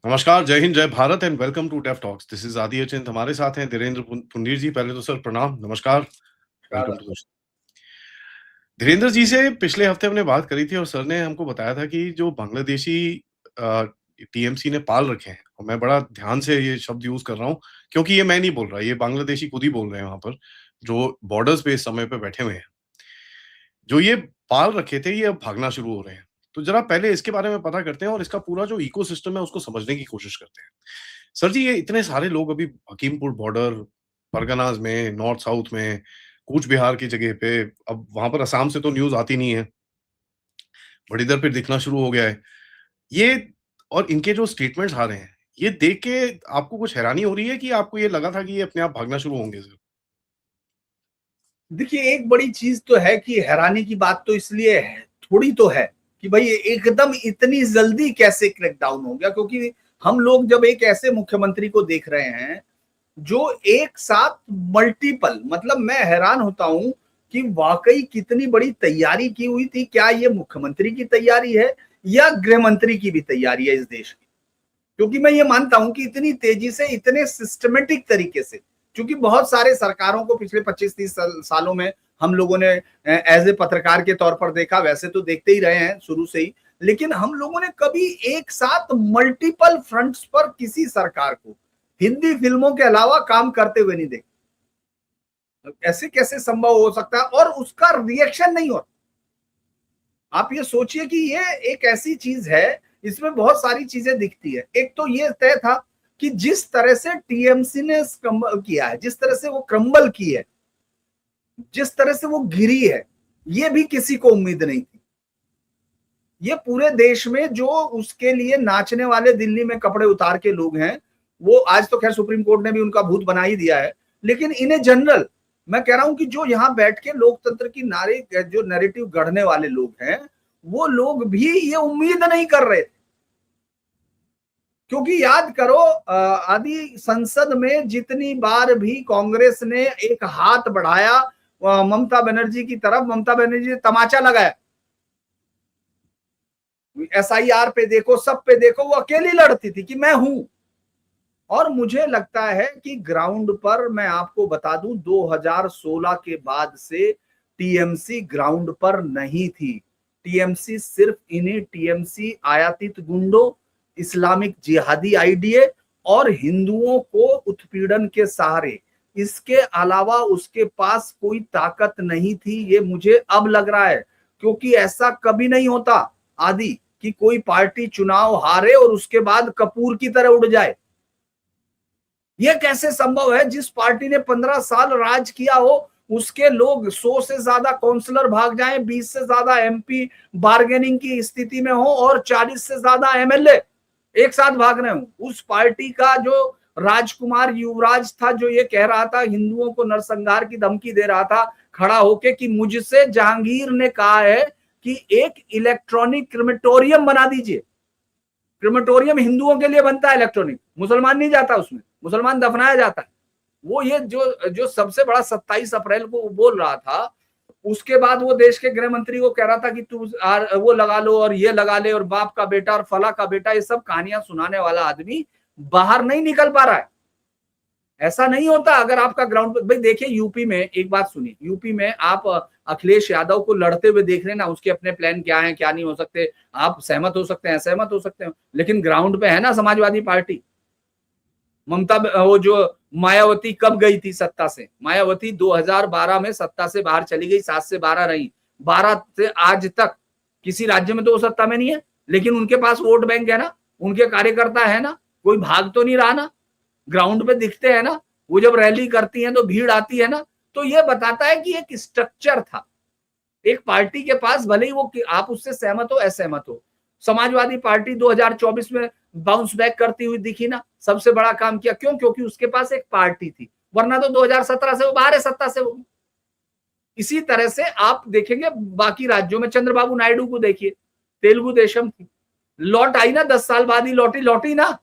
नमस्कार, जय हिंद, जय Bharat and welcome to TEF talks. This is Aadi Achint, हमारे साथ हैं धीरेन्द्र पुंडीर जी। पहले तो सर प्रणाम, नमस्कार, welcome to the show. Dhirendra ji से पिछले हफ्ते हमने बात करी थी और सर ने हमको बताया था कि जो बांग्लादेशी अ, टीएमसी ने पाल रखे हैं, और मैं बड़ा ध्यान से ये शब्द यूज़ कर रहा हूँ, क्योंकि ये मैं नहीं बोल रहा, ये बांग्लादेशी खुद ही बोल रहे हैं वहाँ पर, जो बॉर्डर्स पे इस समय पे बैठे हुए हैं। जो ये पाल रखे थे, ये अब भागना शुरू हो रहे हैं। तो ज़रा पहले इसके बारे में पता करते हैं और इसका पूरा जो इकोसिस्टम है, उसको समझने की कोशिश करते हैं। सर जी, ये इतने सारे लोग अभी हकीमपुर बॉर्डर, परगनाज़ में, नॉर्थ साउथ में, कूच बिहार की जगह पे, अब वहाँ पर असम से तो न्यूज़ आती नहीं है, बट इधर पे दिखना शुरू हो गया है। ये और इनके जो स्टेटमेंट्स आ रहे हैं, ये देख के आपको कुछ हैरानी हो रही है कि आपको ये लगा था कि ये अपने आप भागना शुरू होंगे सर? देखिए, एक बड़ी चीज तो है कि हैरानी की बात तो इसलिए है, थोड़ी तो है कि भाई एकदम इतनी जल्दी कैसे क्रैकडाउन हो गया। क्योंकि हम लोग जब एक ऐसे मुख्यमंत्री को देख रहे हैं जो एक साथ मल्टीपल, मतलब मैं हैरान होता हूं कि वाकई कितनी बड़ी तैयारी की हुई थी। क्या ये मुख्यमंत्री की तैयारी है या गृह मंत्री की भी तैयारी है इस देश की? क्योंकि मैं ये मानता हूं कि इतनी तेजी से, इतने सिस्टमेटिक तरीके से, क्योंकि बहुत सारे सरकारों को पिछले 25-30 सालों में हम लोगों ने एज ए पत्रकार के तौर पर देखा, वैसे तो देखते ही रहे हैं शुरू से ही, लेकिन हम लोगों ने कभी एक साथ मल्टीपल फ्रंट्स पर किसी सरकार को हिंदी फिल्मों के अलावा काम करते हुए नहीं देखा। ऐसे कैसे संभव हो सकता है और उसका रिएक्शन नहीं हो? आप ये सोचिए कि ये एक ऐसी चीज है, इसमें बहुत सारी चीजें दिखती है। एक तो ये तय था कि जिस तरह से टीएमसी ने क्रम्बल किया है, जिस तरह से वो क्रम्बल की है, जिस तरह से वो गिरी है, ये भी किसी को उम्मीद नहीं थी। ये पूरे देश में जो उसके लिए नाचने वाले दिल्ली में कपड़े उतार के लोग हैं, वो आज तो खैर सुप्रीम कोर्ट ने भी उनका भूत बना ही दिया है, लेकिन इन्हें जनरल मैं कह रहा हूं कि जो यहां बैठ के लोकतंत्र की नारे, जो नैरेटिव गढ़ने वाले लोग हैं, वो लोग भी ये उम्मीद नहीं कर रहे थे। क्योंकि याद करो, आदि संसद में जितनी बार भी कांग्रेस ने एक हाथ बढ़ाया ममता बनर्जी की तरफ, ममता बनर्जी ने तमाचा लगाया। एसआईआर पे देखो, सब पे देखो, वो अकेली लड़ती थी कि मैं हूं। और मुझे लगता है कि ग्राउंड पर मैं आपको बता दूं, 2016 के बाद से टीएमसी ग्राउंड पर नहीं थी। टीएमसी सिर्फ इन्हीं टीएमसी आयातित गुंडों, इस्लामिक जिहादी आईडीए और हिंदुओं को उत्पीड़न के सहारे, इसके अलावा उसके पास कोई ताकत नहीं थी। ये मुझे अब लग रहा है, क्योंकि ऐसा कभी नहीं होता आदि कि कोई पार्टी चुनाव हारे और उसके बाद कपूर की तरह उड़ जाए। यह कैसे संभव है? जिस पार्टी ने 15 साल राज किया हो, उसके लोग 100 से ज्यादा काउंसलर भाग जाएं, 20 से ज्यादा एमपी बार्गेनिंग की स्थिति में हो और 40 से ज्यादा एमएलए एक साथ भाग रहे हो। उस पार्टी का जो राजकुमार युवराज था, जो ये कह रहा था, हिंदुओं को नरसंहार की धमकी दे रहा था खड़ा होके कि मुझसे जहांगीर ने कहा है कि एक इलेक्ट्रॉनिक क्रिमेटोरियम बना दीजिए। क्रिमेटोरियम हिंदुओं के लिए बनता है, इलेक्ट्रॉनिक, मुसलमान नहीं जाता उसमें, मुसलमान दफनाया जाता है। वो ये जो जो सबसे बड़ा 27 अप्रैल को बोल रहा था, उसके बाद वो देश के गृह मंत्री को कह रहा था कि तू वो लगा लो और ये लगा ले और बाप का बेटा और फला का बेटा, ये सब कहानियां सुनाने वाला आदमी बाहर नहीं निकल पा रहा है। ऐसा नहीं होता अगर आपका ग्राउंड पर। भाई देखिए, यूपी में एक बात सुनिए, यूपी में आप अखिलेश यादव को लड़ते हुए देख रहे हैं ना, उसके अपने प्लान क्या है क्या नहीं हो सकते, आप सहमत हो सकते हैं, असहमत हो सकते हैं, लेकिन ग्राउंड पे है ना समाजवादी पार्टी। ममता, वो जो मायावती कब गई थी सत्ता से? मायावती 2012 में सत्ता से बाहर चली गई, 7 से 12 रही, 12 से आज तक किसी राज्य में तो वो सत्ता में नहीं है, लेकिन उनके पास वोट बैंक है ना, उनके कार्यकर्ता है ना, कोई भाग तो नहीं रहा ना, ग्राउंड पे दिखते हैं ना, वो जब रैली करती हैं तो भीड़ आती है ना। तो ये बताता है कि एक स्ट्रक्चर था एक पार्टी के पास, भले ही वो आप उससे सहमत हो असहमत हो। समाजवादी पार्टी 2024 में बाउंस बैक करती हुई दिखी ना, सबसे बड़ा काम किया, क्यों? क्योंकि उसके पास एक पार्टी थी, वरना तो 2017 से वो बाहर है सत्ता से। वो इसी तरह से आप देखेंगे बाकी राज्यों में, चंद्रबाबू नायडू को देखिए, तेलुगु देशम थी, लौट आई ना, 10 साल बाद ही लौटी ना।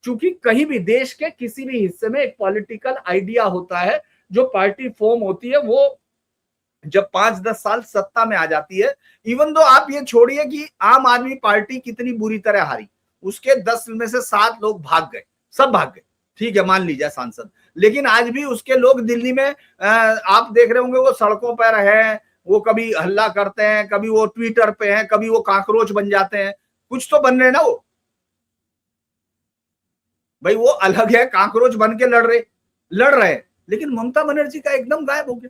चूंकि कहीं भी देश के किसी भी हिस्से में एक पॉलिटिकल आइडिया होता है, जो पार्टी फॉर्म होती है, वो जब 5-10 साल सत्ता में आ जाती है, इवन दो आप ये छोड़िए कि आम आदमी पार्टी कितनी बुरी तरह हारी, उसके 10 में से 7 लोग भाग गए, सब भाग गए, ठीक है मान लीजिए सांसद। लेकिन आज भी उसके लोग दिल्ली में आप देख रहे होंगे वो सड़कों पर है, वो कभी हल्ला करते हैं, कभी वो ट्विटर पे हैं, कभी वो काकरोच बन जाते हैं, कुछ तो बन रहे ना वो भाई, वो अलग है, काकरोच बन के लड़ रहे हैं, लेकिन ममता बनर्जी का एकदम गायब हो गया।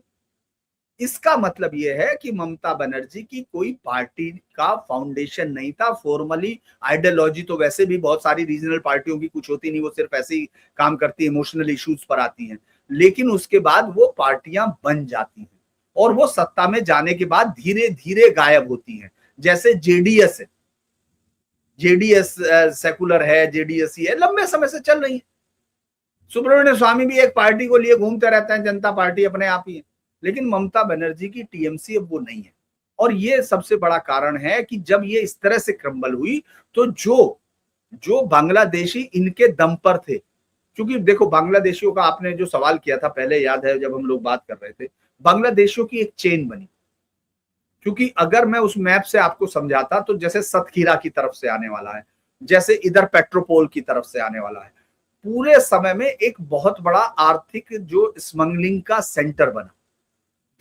इसका मतलब यह है कि ममता बनर्जी की कोई पार्टी का फाउंडेशन नहीं था फॉर्मली। आइडियोलॉजी तो वैसे भी बहुत सारी रीजनल पार्टियों की कुछ होती नहीं, वो सिर्फ ऐसे ही काम करती है, इमोशनल इश्यूज पर आती हैं, लेकिन उसके बाद वो पार्टियां बन जाती हैं और वो सत्ता में जाने के बाद धीरे धीरे गायब होती हैं। जैसे जेडीएस है, जेडीएस सेकुलर है, जेडीएस ही है, लंबे समय से चल रही है। सुब्रमण्यम स्वामी भी एक पार्टी को लिए घूमते रहते हैं, जनता पार्टी अपने आप ही है, लेकिन ममता बनर्जी की टीएमसी अब वो नहीं है। और ये सबसे बड़ा कारण है कि जब ये इस तरह से क्रम्बल हुई तो जो बांग्लादेशी इनके दम पर थे, क्योंकि देखो बांग्लादेशियों का आपने जो सवाल किया था पहले, याद है जब हम लोग बात कर रहे थे, बांग्लादेशियों की एक चेन बनी। क्योंकि अगर मैं उस मैप से आपको समझाता तो जैसे सतखीरा की तरफ से आने वाला है, जैसे इधर पेट्रोपोल की तरफ से आने वाला है, पूरे समय में एक बहुत बड़ा आर्थिक जो स्मगलिंग का सेंटर बना,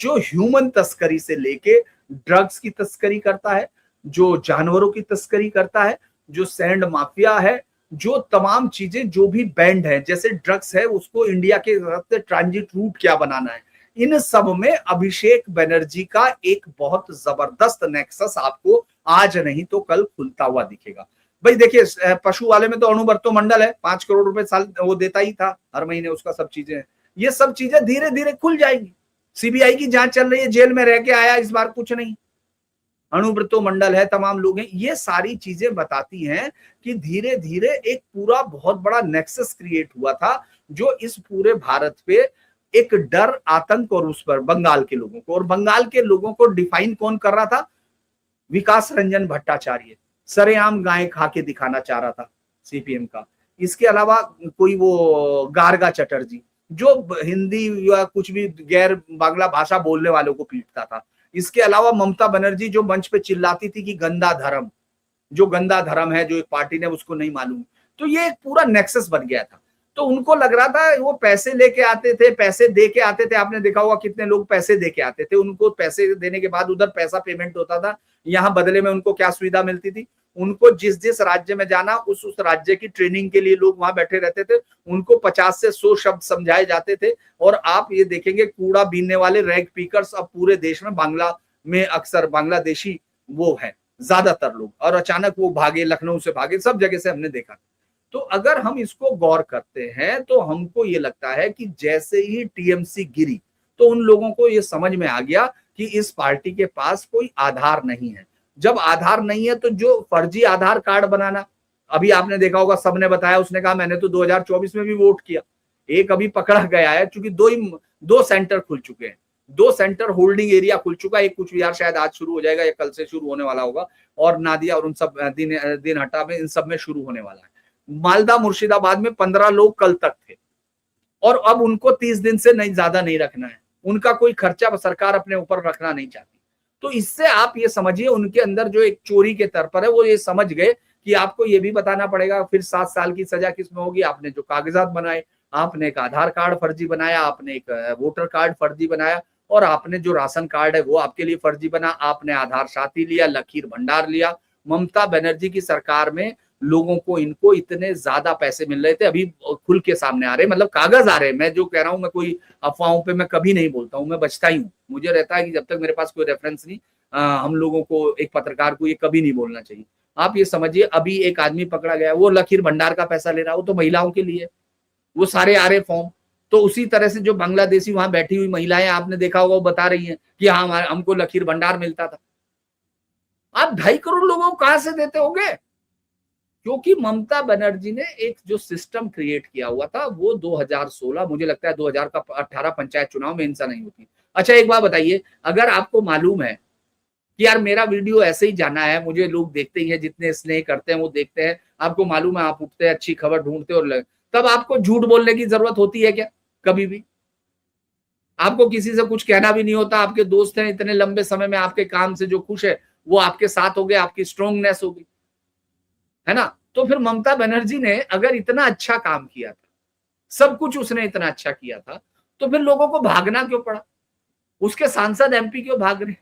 जो ह्यूमन तस्करी से लेके ड्रग्स की तस्करी करता है, जो जानवरों की तस्करी करता है, जो सैंड माफिया है, जो तमाम चीजें जो भी बैंड है, जैसे ड्रग्स है उसको इंडिया के रास्ते ट्रांजिट रूट क्या बनाना है, इन सब में अभिषेक बनर्जी का एक बहुत जबरदस्त नेक्सस आपको आज नहीं तो कल खुलता हुआ दिखेगा। भाई देखिए पशु वाले में तो अणुवर्तो मंडल है, 5 करोड़ रुपए साल वो देता ही था हर महीने, उसका सब चीजें, ये सब चीजें धीरे धीरे खुल जाएंगी। सीबीआई की जांच चल रही है, जेल में रह के आया इस बार, कुछ नहीं, अणुव्रतो मंडल है, तमाम लोग हैं। ये सारी चीजें बताती हैं कि धीरे धीरे एक पूरा बहुत बड़ा नेक्सस क्रिएट हुआ था, जो इस पूरे भारत पे एक डर, आतंक, और उस पर बंगाल के लोगों को, और बंगाल के लोगों को डिफाइन कौन कर रहा था? विकास रंजन भट्टाचार्य, सरेआम गाय खा के दिखाना चाह रहा था सीपीएम का। इसके अलावा कोई वो गार्गा चटर्जी, जो हिंदी या कुछ भी गैर बांग्ला भाषा बोलने वालों को पीटता था। इसके अलावा ममता बनर्जी जो मंच पे चिल्लाती थी कि गंदा धर्म, जो गंदा धर्म है जो एक पार्टी ने उसको नहीं मालूम, तो ये एक पूरा नेक्सस बन गया था। तो उनको लग रहा था वो पैसे लेके आते थे, पैसे दे के आते थे, आपने देखा होगा कितने लोग पैसे दे के आते थे, उनको पैसे देने के बाद उधर पैसा पेमेंट होता था, यहाँ बदले में उनको क्या सुविधा मिलती थी? उनको जिस जिस राज्य में जाना उस राज्य की ट्रेनिंग के लिए लोग वहां बैठे रहते थे, उनको 50 से 100 शब्द समझाए जाते थे। और आप ये देखेंगे कूड़ा बीनने वाले रैग पीकर्स अब पूरे देश में, बांग्ला में अक्सर बांग्लादेशी वो है ज्यादातर लोग, और अचानक वो भागे, लखनऊ से भागे, सब जगह से हमने देखा। तो अगर हम इसको गौर करते हैं तो हमको ये लगता है कि जैसे ही टीएमसी गिरी तो उन लोगों को ये समझ में आ गया कि इस पार्टी के पास कोई आधार नहीं है। जब आधार नहीं है तो जो फर्जी आधार कार्ड बनाना, अभी आपने देखा होगा, सबने बताया, उसने कहा मैंने तो 2024 में भी वोट किया। एक अभी पकड़ा गया है, क्योंकि दो सेंटर खुल चुके हैं, 2 सेंटर होल्डिंग एरिया खुल चुका है। एक कुछ बिहार शायद आज शुरू हो जाएगा या कल से शुरू होने वाला होगा, और नादिया और उन सब दिन हटा में इन सब में शुरू होने वाला है। मालदा मुर्शिदाबाद में 15 लोग कल तक थे, और अब उनको 30 दिन से नहीं ज्यादा नहीं रखना है, उनका कोई खर्चा सरकार अपने ऊपर रखना नहीं चाहती। तो इससे आप ये समझिए उनके अंदर जो एक चोरी के तर पर है, वो ये समझ गए कि आपको ये भी बताना पड़ेगा फिर 7 साल की सजा किसमें होगी। आपने जो कागजात बनाए, आपने एक आधार कार्ड फर्जी बनाया, आपने एक वोटर कार्ड फर्जी बनाया, और आपने जो राशन कार्ड है वो आपके लिए फर्जी बना, आपने आधार साथी लिया, लकीर भंडार लिया। ममता बनर्जी की सरकार में लोगों को, इनको इतने ज्यादा पैसे मिल रहे थे, अभी खुल के सामने आ रहे, मतलब कागज आ रहे। मैं जो कह रहा हूं, मैं कोई अफवाहों पे मैं कभी नहीं बोलता हूं, मैं बचता ही हूँ। मुझे रहता है कि जब तक मेरे पास कोई रेफरेंस नहीं, हम लोगों को, एक पत्रकार को ये कभी नहीं बोलना चाहिए। आप ये समझिए अभी एक आदमी पकड़ा गया, वो लकीर भंडार का पैसा ले रहा, वो तो महिलाओं के लिए, वो सारे आ रहे फॉर्म। तो उसी तरह से जो बांग्लादेशी वहां बैठी हुई महिलाएं, आपने देखा होगा, वो बता रही हैं कि हाँ हमको लकीर भंडार मिलता था। आप 2.5 करोड़ लोगों को कहां से देते होंगे? क्योंकि ममता बनर्जी ने एक जो सिस्टम क्रिएट किया हुआ था वो 2016, मुझे लगता है 2018 पंचायत चुनाव में हिंसा नहीं होती। अच्छा एक बात बताइए, अगर आपको मालूम है कि यार मेरा वीडियो ऐसे ही जाना है, मुझे लोग देखते ही हैं, जितने स्नेह करते हैं वो देखते हैं, आपको मालूम है, आप उठते हैं, अच्छी खबर ढूंढते और तब आपको झूठ बोलने की जरूरत होती है क्या? कभी भी आपको किसी से कुछ कहना भी नहीं होता, आपके दोस्त हैं इतने लंबे समय में आपके काम से जो खुश है वो आपके साथ हो गए, आपकी स्ट्रोंगनेस होगी, है ना? तो फिर ममता बनर्जी ने अगर इतना अच्छा काम किया था, सब कुछ उसने इतना अच्छा किया था, तो फिर लोगों को भागना क्यों पड़ा? उसके सांसद एमपी क्यों भाग रहे?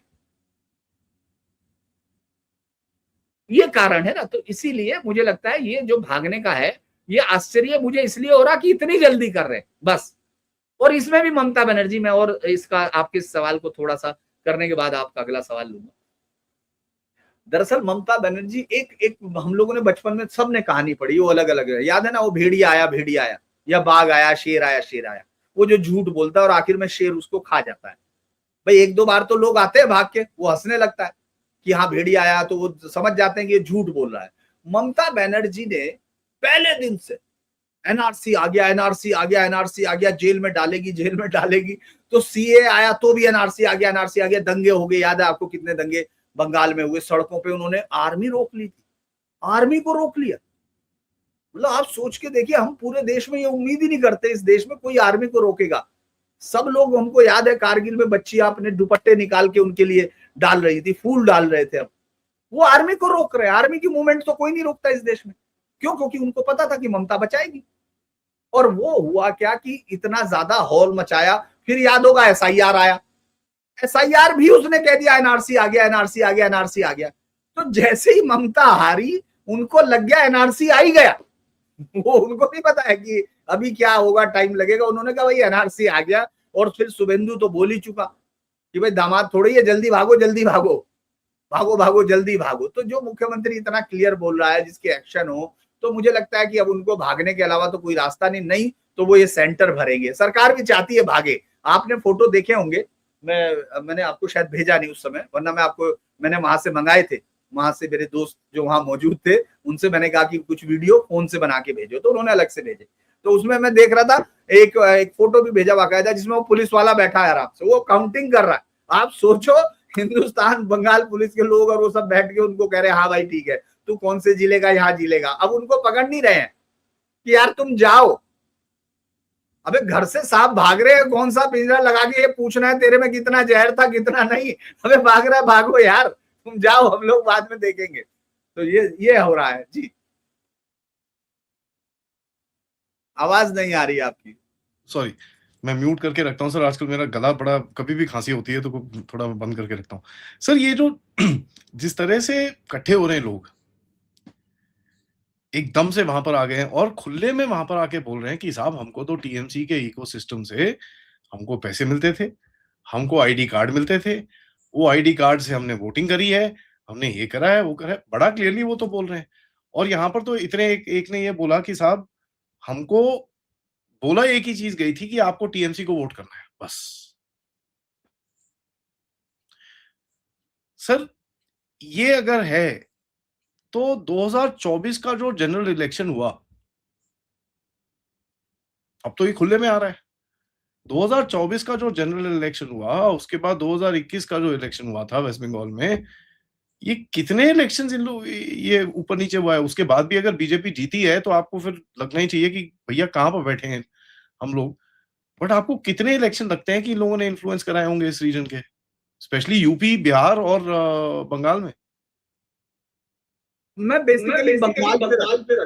ये कारण है ना। तो इसीलिए मुझे लगता है ये जो भागने का है, ये आश्चर्य मुझे इसलिए हो रहा कि इतनी जल्दी कर रहे हैं बस। और इसमें भी ममता बनर्जी में, और इसका आपके सवाल को थोड़ा सा करने के बाद आपका अगला सवाल लूंगा। दरअसल ममता बनर्जी एक एक हम लोगों ने बचपन में सबने कहानी पढ़ी, वो अलग अलग है, याद है ना, वो भेड़िया आया या बाघ आया शेर आया, वो जो झूठ बोलता है और आखिर में शेर उसको खा जाता है। भाई एक दो बार तो लोग आते हैं भाग के, वो हंसने लगता है कि हाँ भेड़िया आया, तो वो समझ जाते हैं कि ये झूठ बोल रहा है। ममता बनर्जी ने पहले दिन से एनआरसी आ गया, एनआरसी आ गया, एनआरसी आ गया, जेल में डालेगी, तो सीए आया तो भी एनआरसी आ गया, दंगे हो गए, याद है आपको कितने दंगे बंगाल में हुए, सड़कों पे उन्होंने आर्मी रोक ली थी, आर्मी को रोक लिया। मतलब आप सोच के देखिए, हम पूरे देश में ये उम्मीद ही नहीं करते इस देश में कोई आर्मी को रोकेगा। सब लोग, हमको याद है कारगिल में बच्ची आपने दुपट्टे निकाल के उनके लिए डाल रही थी, फूल डाल रहे थे, अब वो आर्मी को रोक रहे हैं। आर्मी की मूवमेंट तो कोई नहीं रोकता इस देश में, क्यों? क्योंकि उनको पता था कि ममता बचाएगी। और वो हुआ क्या कि इतना ज्यादा हॉल मचाया, फिर याद होगा एसआईआर आया, एसआईआर भी उसने कह दिया एनआरसी आ गया। तो जैसे ही ममता हारी, उनको लग गया एनआरसी आ ही गया। वो उनको नहीं पता है कि अभी क्या होगा, टाइम लगेगा। उन्होंने कहा भाई एनआरसी आ गया, और फिर शुभेंदु तो बोल ही चुका कि भाई दामाद थोड़ी है, जल्दी भागो जल्दी भागो। तो जो मुख्यमंत्री इतना क्लियर बोल रहा है, जिसके एक्शन हो, तो मुझे लगता है कि अब उनको भागने के अलावा तो कोई रास्ता नहीं तो वो ये सेंटर भरेंगे। सरकार भी चाहती है भागे। आपने फोटो देखे होंगे, मैंने आपको शायद भेजा नहीं उस समय, वरना मैंने वहां से मंगाए थे। वहां से मेरे दोस्त जो वहां मौजूद थे, उनसे मैंने कहा कि कुछ वीडियो फोन से बना के भेजो, तो उन्होंने अलग से भेजे। तो उसमें मैं देख रहा था, एक फोटो भी भेजा बाकायदा, जिसमें वो पुलिस वाला बैठा है आराम से, वो काउंटिंग कर रहा है। आप सोचो, हिंदुस्तान बंगाल पुलिस के लोग और वो सब बैठ के उनको कह रहे हैं हाँ भाई ठीक है, तू कौन से जिले का यहाँ जिलेगा। अब उनको पकड़ नहीं रहे हैं कि यार तुम जाओ, अबे घर से सांप भाग रहे हैं, कौन सा पिंजरा लगा के ये पूछना है तेरे में कितना जहर था कितना नहीं। अबे भाग रहा है, भागो यार, तुम जाओ, हम लोग बाद में देखेंगे। तो ये हो रहा है जी। आवाज नहीं आ रही आपकी, सॉरी, मैं म्यूट करके रखता हूँ सर। आजकल मेरा गला बड़ा, कभी भी खांसी होती है तो थोड़ा बंद करके रखता हूँ सर। ये जो जिस तरह से इकट्ठे हो रहे हैं लोग, एकदम से वहां पर आ गए हैं और खुले में वहां पर आके बोल रहे हैं कि साहब हमको तो टीएमसी के इकोसिस्टम से हमको पैसे मिलते थे, हमको आईडी कार्ड मिलते थे, वो आईडी कार्ड से हमने वोटिंग करी है, हमने ये करा है वो करा है, बड़ा क्लियरली वो तो बोल रहे हैं। और यहाँ पर तो इतने एक ने ये बोला कि साहब हमको बोला एक ही चीज गई थी कि आपको टीएमसी को वोट करना है, बस। सर ये अगर है तो 2024 का जो जनरल इलेक्शन हुआ, अब तो ये खुले में आ रहा है। 2024 का जो जनरल इलेक्शन हुआ, उसके बाद 2021 का जो इलेक्शन हुआ था वेस्ट बंगाल में, ये कितने इलेक्शंस इन लोग ये ऊपर नीचे हुआ है। उसके बाद भी अगर बीजेपी जीती है तो आपको फिर लगना ही चाहिए कि भैया कहाँ पर बैठे हैं हम लोग। बट आपको कितने इलेक्शन लगते हैं कि इन लोगों ने इन्फ्लुएंस कराए होंगे इस रीजन के, स्पेशली यूपी, बिहार और बंगाल में? मैं बेसिकली बंगाल पे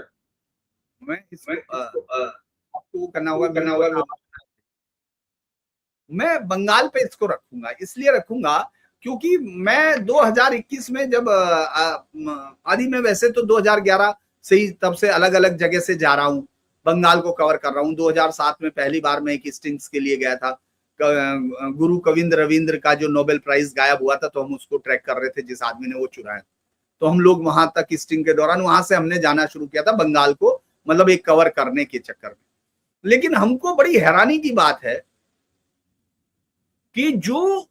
मैं इसको आपको करना होगा, मैं बंगाल पे इसको रखूंगा। इसलिए रखूंगा क्योंकि मैं 2021 में जब आदि में, वैसे तो 2011 से ही, तब से अलग अलग जगह से जा रहा हूँ, बंगाल को कवर कर रहा हूँ। 2007 में पहली बार मैं एक स्टिंग्स के लिए गया था। गुरु गोविंद रविंद्र का जो नोबेल प्राइज गायब हुआ था, तो हम उसको ट्रैक कर रहे थे, जिस आदमी ने वो चुराया। तो हम लोग वहां तक स्टिंग के दौरान, वहां से हमने जाना शुरू किया था बंगाल को, मतलब एक कवर करने के चक्कर में। लेकिन हमको बड़ी हैरानी की बात है कि जो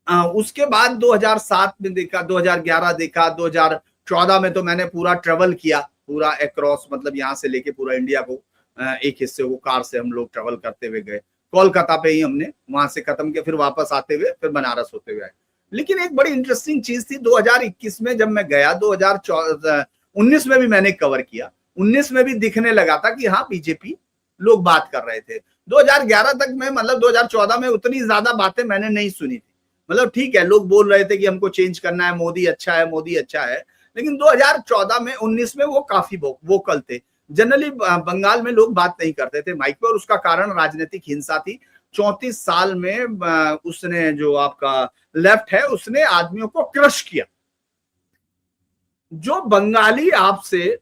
उसके बाद 2007 में देखा, 2011 देखा, 2014 में तो मैंने पूरा ट्रेवल किया, पूरा अक्रॉस, मतलब यहाँ से लेके पूरा इंडिया को, एक हिस्से को कार से हम लोग ट्रेवल करते हुए गए। कोलकाता पे ही हमने वहां से खत्म किया, फिर वापस आते हुए फिर बनारस होते हुए आए। लेकिन एक बड़ी इंटरेस्टिंग चीज थी 2021 में जब मैं गया, 2019 में भी मैंने कवर किया। 19 में भी दिखने लगा था कि हाँ बीजेपी लोग बात कर रहे थे। 2011 तक में, मतलब 2014 में उतनी ज्यादा बातें मैंने नहीं सुनी थी। मतलब ठीक है, लोग बोल रहे थे कि हमको चेंज करना है, मोदी अच्छा है, मोदी अच्छा है। लेकिन 2014 में 19 में वो काफी वोकल थे। जनरली बंगाल में लोग बात नहीं करते थे माइक पे, और उसका कारण राजनीतिक हिंसा थी। 34 साल में उसने, जो आपका लेफ्ट है, उसने आदमियों को क्रश किया। जो बंगाली आपसे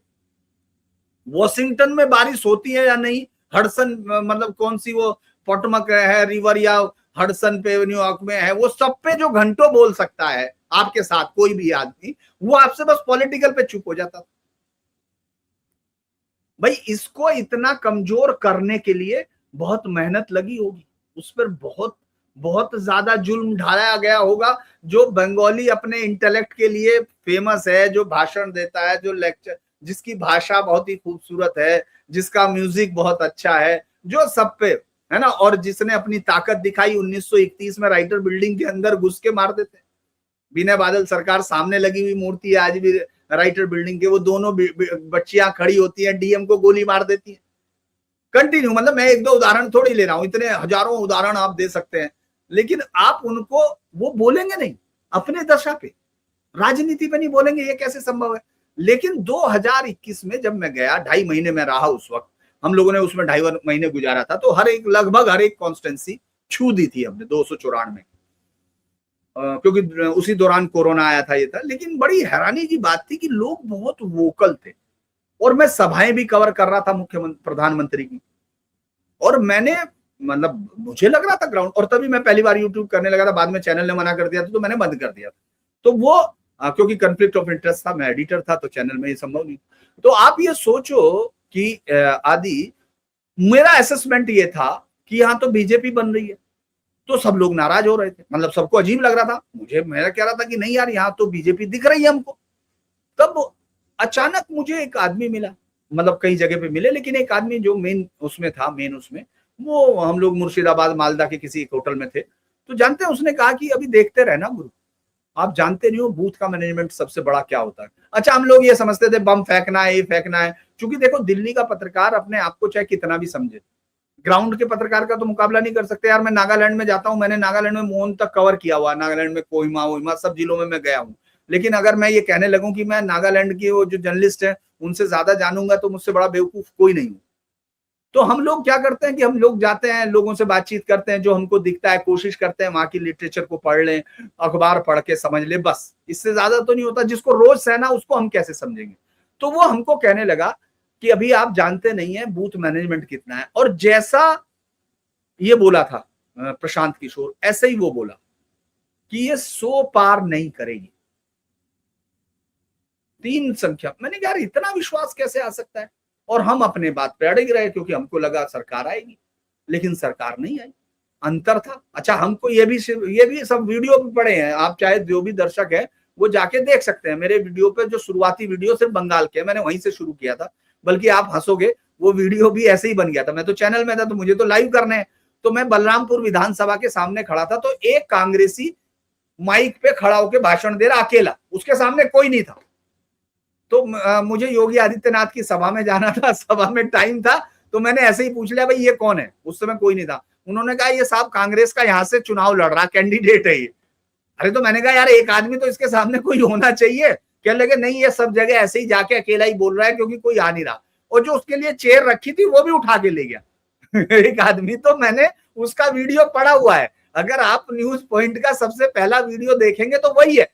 वॉशिंगटन में बारिश होती है या नहीं, हडसन मतलब कौन सी वो पोटमक है रिवर या हडसन पे न्यूयॉर्क में है, वो सब पे जो घंटों बोल सकता है आपके साथ कोई भी आदमी, वो आपसे बस पॉलिटिकल पे चुप हो जाता था। भाई इसको इतना कमजोर करने के लिए बहुत मेहनत लगी होगी, उस पर बहुत बहुत ज्यादा जुल्म ढाया गया होगा। जो बंगाली अपने इंटेलेक्ट के लिए फेमस है, जो भाषण देता है, जो लेक्चर, जिसकी भाषा बहुत ही खूबसूरत है, जिसका म्यूजिक बहुत अच्छा है, जो सब पे है ना, और जिसने अपनी ताकत दिखाई 1931 में राइटर बिल्डिंग के अंदर घुस के मार देते। विनय बादल सरकार सामने लगी हुई मूर्ति है आज भी राइटर बिल्डिंग के, वो दोनों बच्चियां खड़ी होती हैं, डीएम को गोली मार देती है। कंटिन्यू, मतलब मैं एक दो उदाहरण थोड़ी ले रहा हूं, इतने हजारों उदाहरण आप दे सकते हैं, लेकिन आप उनको वो बोलेंगे नहीं अपने दशा पे, राजनीति पे नहीं बोलेंगे, ये कैसे संभव है। लेकिन 2021 में जब मैं गया, 2.5 महीने में रहा उस वक्त, हम लोगों ने उसमें 2.5 महीने गुजारा था, तो हर एक लगभग हर एक कॉन्स्टिट्यूंसी छू दी थी हमने 294, क्योंकि उसी दौरान कोरोना आया था, ये था। लेकिन बड़ी हैरानी की बात थी कि लोग बहुत वोकल थे, और मैं सभाएं भी कवर कर रहा था मुख्यमंत्री प्रधानमंत्री की, और मैंने मतलब मुझे लग रहा था ग्राउंड, और तभी मैं पहली बार यूट्यूब करने लगा था, बाद में चैनल ने मना कर दिया था तो मैंने बंद कर दिया था। तो वो क्योंकि कंफ्लिक्ट ऑफ इंटरेस्ट था, मैं एडिटर था, तो चैनल में ये संभव नहीं। तो आप ये सोचो कि आदि, मेरा असेसमेंट ये था कि यहाँ तो बीजेपी बन रही है, तो सब लोग नाराज हो रहे थे, मतलब सबको अजीब लग रहा था। मेरा कह रहा था कि नहीं यार, यहाँ तो बीजेपी दिख रही है हमको। तब अचानक मुझे एक आदमी मिला, मतलब कई जगह पे मिले, लेकिन एक आदमी जो मेन उसमें था, वो हम लोग मुर्शिदाबाद मालदा के किसी एक होटल में थे, तो जानते हैं उसने कहा कि अभी देखते रहना गुरु, आप जानते नहीं हो बूथ का मैनेजमेंट सबसे बड़ा क्या होता है। अच्छा, हम लोग ये समझते थे बम फेंकना है, ये फेंकना है, क्योंकि देखो दिल्ली का पत्रकार अपने आप को चाहे कितना भी समझे, ग्राउंड के पत्रकार का तो मुकाबला नहीं कर सकते यार। मैं नागालैंड में जाता हूं, मैंने नागालैंड में मोहन तक कवर किया हुआ, नागालैंड में कोहिमा सब जिलों में मैं गया हूं, लेकिन अगर मैं ये कहने लगूं कि मैं नागालैंड की वो जो जर्नलिस्ट है उनसे ज्यादा जानूंगा, तो मुझसे बड़ा बेवकूफ कोई नहीं हूं। तो हम लोग क्या करते हैं कि हम लोग जाते हैं, लोगों से बातचीत करते हैं, जो हमको दिखता है कोशिश करते हैं वहां की लिटरेचर को पढ़ लें, अखबार पढ़ के समझ ले, बस इससे ज्यादा तो नहीं होता। जिसको रोज सहना उसको हम कैसे समझेंगे। तो वो हमको कहने लगा कि अभी आप जानते नहीं है बूथ मैनेजमेंट कितना है, और जैसा ये बोला था प्रशांत किशोर, ऐसे ही वो बोला कि ये 100 पार नहीं करेगी, 3 संख्या। मैंने कहा यार इतना विश्वास कैसे आ सकता है, और हम अपने बात पे अड़े रहे, क्योंकि हमको लगा सरकार आएगी, लेकिन सरकार नहीं आई, अंतर था। अच्छा, हमको ये भी सब वीडियो पे पड़े हैं, आप चाहे जो भी दर्शक है वो जाके देख सकते हैं मेरे वीडियो पे। जो शुरुआती वीडियो सिर्फ बंगाल के, मैंने वहीं से शुरू किया था, बल्कि आप हंसोगे, वो वीडियो भी ऐसे ही बन गया था। मैं तो चैनल में था, तो मुझे तो लाइव करने हैं, तो मैं बलरामपुर विधानसभा के सामने खड़ा था, तो एक कांग्रेसी माइक पे खड़ा होकर भाषण दे रहा अकेला, उसके सामने कोई नहीं था। तो मुझे योगी आदित्यनाथ की सभा में जाना था, सभा में टाइम था, तो मैंने ऐसे ही पूछ लिया भाई ये कौन है, उस समय कोई नहीं था। उन्होंने कहा ये साहब कांग्रेस का यहाँ से चुनाव लड़ रहा कैंडिडेट है ये। अरे तो मैंने कहा यार एक आदमी तो इसके सामने कोई होना चाहिए। कहने लगे नहीं, ये सब जगह ऐसे ही जाके अकेला ही बोल रहा है, क्योंकि कोई आ नहीं रहा, और जो उसके लिए चेयर रखी थी वो भी उठा के ले गया एक आदमी। तो मैंने उसका वीडियो पड़ा हुआ है, अगर आप न्यूज पॉइंट का सबसे पहला वीडियो देखेंगे तो वही है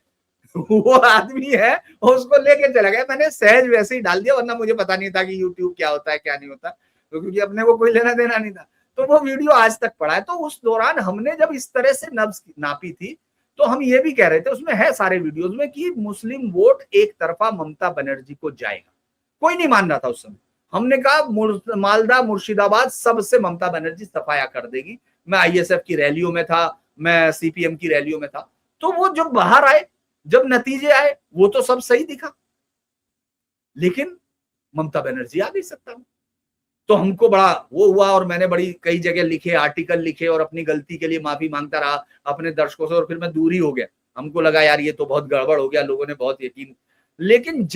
वो आदमी है, और उसको लेके चला गया। मैंने सहज वैसे ही डाल दिया, वरना मुझे पता नहीं था कि यूट्यूब क्या होता है क्या नहीं होता, तो क्योंकि अपने को कोई लेना देना नहीं था। तो वो वीडियो आज तक पड़ा है। तो उस दौरान हमने जब इस तरह से नब्ज नापी थी, तो हम ये भी कह रहे थे, उसमें है सारे वीडियोज में, कि मुस्लिम वोट एक तरफा ममता बनर्जी को जाएगा। कोई नहीं मान रहा था उस समय। हमने कहा मालदा मुर्शिदाबाद सबसे ममता बनर्जी सफाया कर देगी। मैं आईएसएफ की रैलियों में था, मैं सीपीएम की रैलियों में था। तो वो जब बाहर आए, जब नतीजे आए, वो तो सब सही दिखा, लेकिन ममता बनर्जी आ नहीं सकता। तो हमको बड़ा वो हुआ, और मैंने बड़ी कई जगह लिखे, आर्टिकल लिखे, और अपनी गलती के लिए माफी मांगता रहा अपने दर्शकों से, और फिर मैं दूर ही हो गया। हमको लगा यार ये तो बहुत गड़बड़ हो गया, लोगों ने बहुत यकीन। लेकिन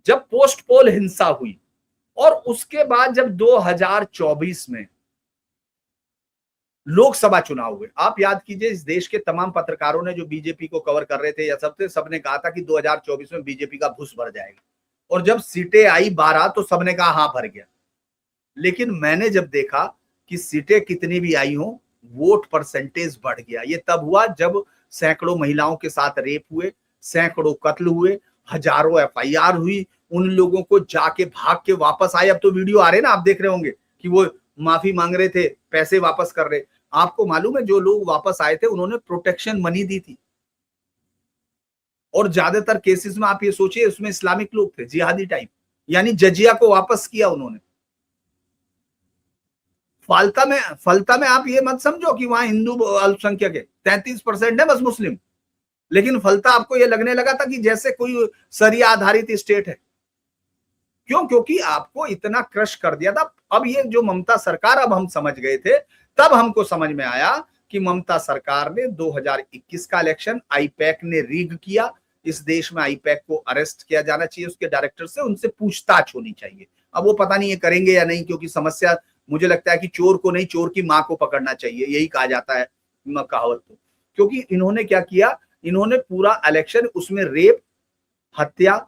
जब पोस्ट पोल हिंसा हुई, और उसके बाद जब 2024 में लोकसभा चुनाव हुए, आप याद कीजिए इस देश के तमाम पत्रकारों ने जो बीजेपी को कवर कर रहे थे या सबने कहा था कि 2024 में बीजेपी का भूस भर जाएगा, और जब सीटें आई 12 तो सबने कहा हाँ भर गया। लेकिन मैंने जब देखा कि सीटें कितनी भी आई हो, वोट परसेंटेज बढ़ गया। ये तब हुआ जब सैकड़ों महिलाओं के साथ रेप हुए, सैकड़ों कत्ल हुए, हजारों एफआईआर हुई, उन लोगों को जाके भाग के वापस आए। अब तो वीडियो आ रहे ना, आप देख रहे होंगे कि वो माफी मांग रहे थे, पैसे वापस कर रहे। आपको मालूम है जो लोग वापस आए थे उन्होंने प्रोटेक्शन मनी दी थी, और ज्यादातर केसेस में आप ये सोचिए उसमें इस्लामिक लोग थे, जिहादी टाइप, यानी जजिया को वापस किया उन्होंने। फलता में आप ये मत समझो कि वहां हिंदू अल्पसंख्यक है, 33% है बस मुस्लिम, लेकिन फलता आपको ये लगने लगा था कि जैसे कोई सरिया आधारित स्टेट है। क्यों? क्योंकि आपको इतना क्रश कर दिया था। अब ये जो ममता सरकार, अब हम समझ गए थे, तब हमको समझ में आया कि ममता सरकार ने 2021 का इलेक्शन आईपैक ने रीग किया। इस देश में आईपैक को अरेस्ट किया जाना चाहिए, उसके डायरेक्टर से उनसे पूछताछ होनी चाहिए। अब वो पता नहीं ये करेंगे या नहीं, क्योंकि समस्या मुझे लगता है कि चोर को नहीं, चोर की मां को पकड़ना चाहिए, यही कहा जाता है कहावत तो। क्योंकि इन्होंने क्या किया, इन्होंने पूरा इलेक्शन उसमें रेप, हत्या,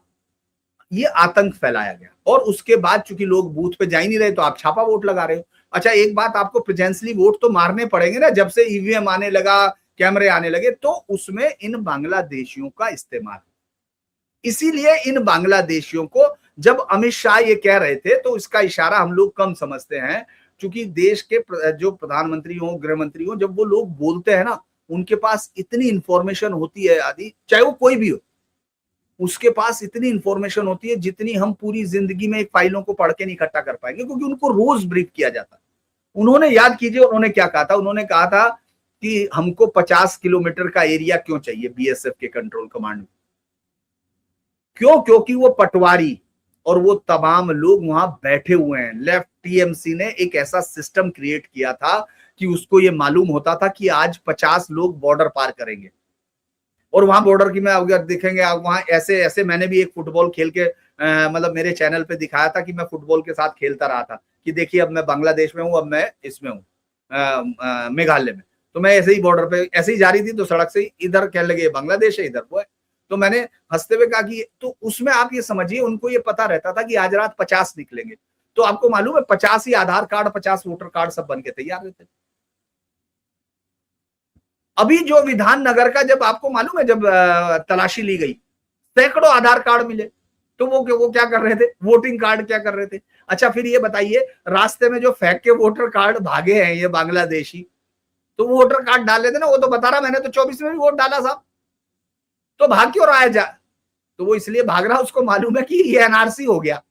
ये आतंक फैलाया गया। और उसके बाद चूंकि लोग बूथ पे जा ही नहीं रहे तो आप छापा वोट लगा रहे हो। अच्छा एक बात, आपको प्रेजेंसली वोट तो मारने पड़ेंगे ना, जब से ईवीएम आने लगा, कैमरे आने लगे, तो उसमें इन बांग्लादेशियों का इस्तेमाल। इसीलिए इन बांग्लादेशियों को जब अमित शाह ये कह रहे थे तो इसका इशारा हम लोग कम समझते हैं, क्योंकि देश के जो प्रधानमंत्री हो, गृह मंत्री हो, जब वो लोग बोलते हैं ना, उनके पास इतनी इंफॉर्मेशन होती है आदि, चाहे वो कोई भी हो, उसके पास इतनी इंफॉर्मेशन होती है जितनी हम पूरी जिंदगी में फाइलों को पढ़ के नहीं इकट्ठा कर पाएंगे, क्योंकि उनको रोज ब्रीफ किया जाता है। उन्होंने, याद कीजिए उन्होंने क्या कहा था, उन्होंने कहा था कि हमको 50 किलोमीटर का एरिया क्यों चाहिए बीएसएफ के कंट्रोल कमांड में। क्यों? क्योंकि वो पटवारी और वो तमाम लोग वहां बैठे हुए हैं। लेफ्ट टीएमसी ने एक ऐसा सिस्टम क्रिएट किया था कि उसको ये मालूम होता था कि आज 50 लोग बॉर्डर पार करेंगे, और वहां बॉर्डर की में अगर देखेंगे आप, वहां ऐसे ऐसे, मैंने भी एक फुटबॉल खेल के मतलब मेरे चैनल पे दिखाया था कि मैं फुटबॉल के साथ खेलता रहा था, कि देखिए अब मैं बांग्लादेश में हूँ, अब मैं इसमें हूँ मेघालय में, तो मैं ऐसे ही बॉर्डर पे ऐसे ही जा रही थी, तो सड़क से इधर कहने लगे बांग्लादेश है, इधर वो है। तो मैंने हंसते हुए कहा कि, तो उसमें आप ये समझिए उनको ये पता रहता था कि आज रात 50 निकलेंगे। तो आपको मालूम है 50 ही आधार कार्ड, 50 वोटर कार्ड सब बन के तैयार रहते। अभी जो विधान नगर का, जब आपको मालूम है जब तलाशी ली गई, सैकड़ों आधार कार्ड मिले, तो वो क्या कर रहे थे, वोटिंग कार्ड क्या कर रहे थे। अच्छा फिर ये बताइए, रास्ते में जो फेंक के वोटर कार्ड भागे हैं ये बांग्लादेशी, तो वोटर कार्ड डाल लेते ना, वो तो बता रहा मैंने तो 24 में भी वोट डाला साहब, तो भाग क्यों रहा है जा, तो वो इसलिए भाग रहा, उसको मालूम है कि ये एनआरसी हो गया,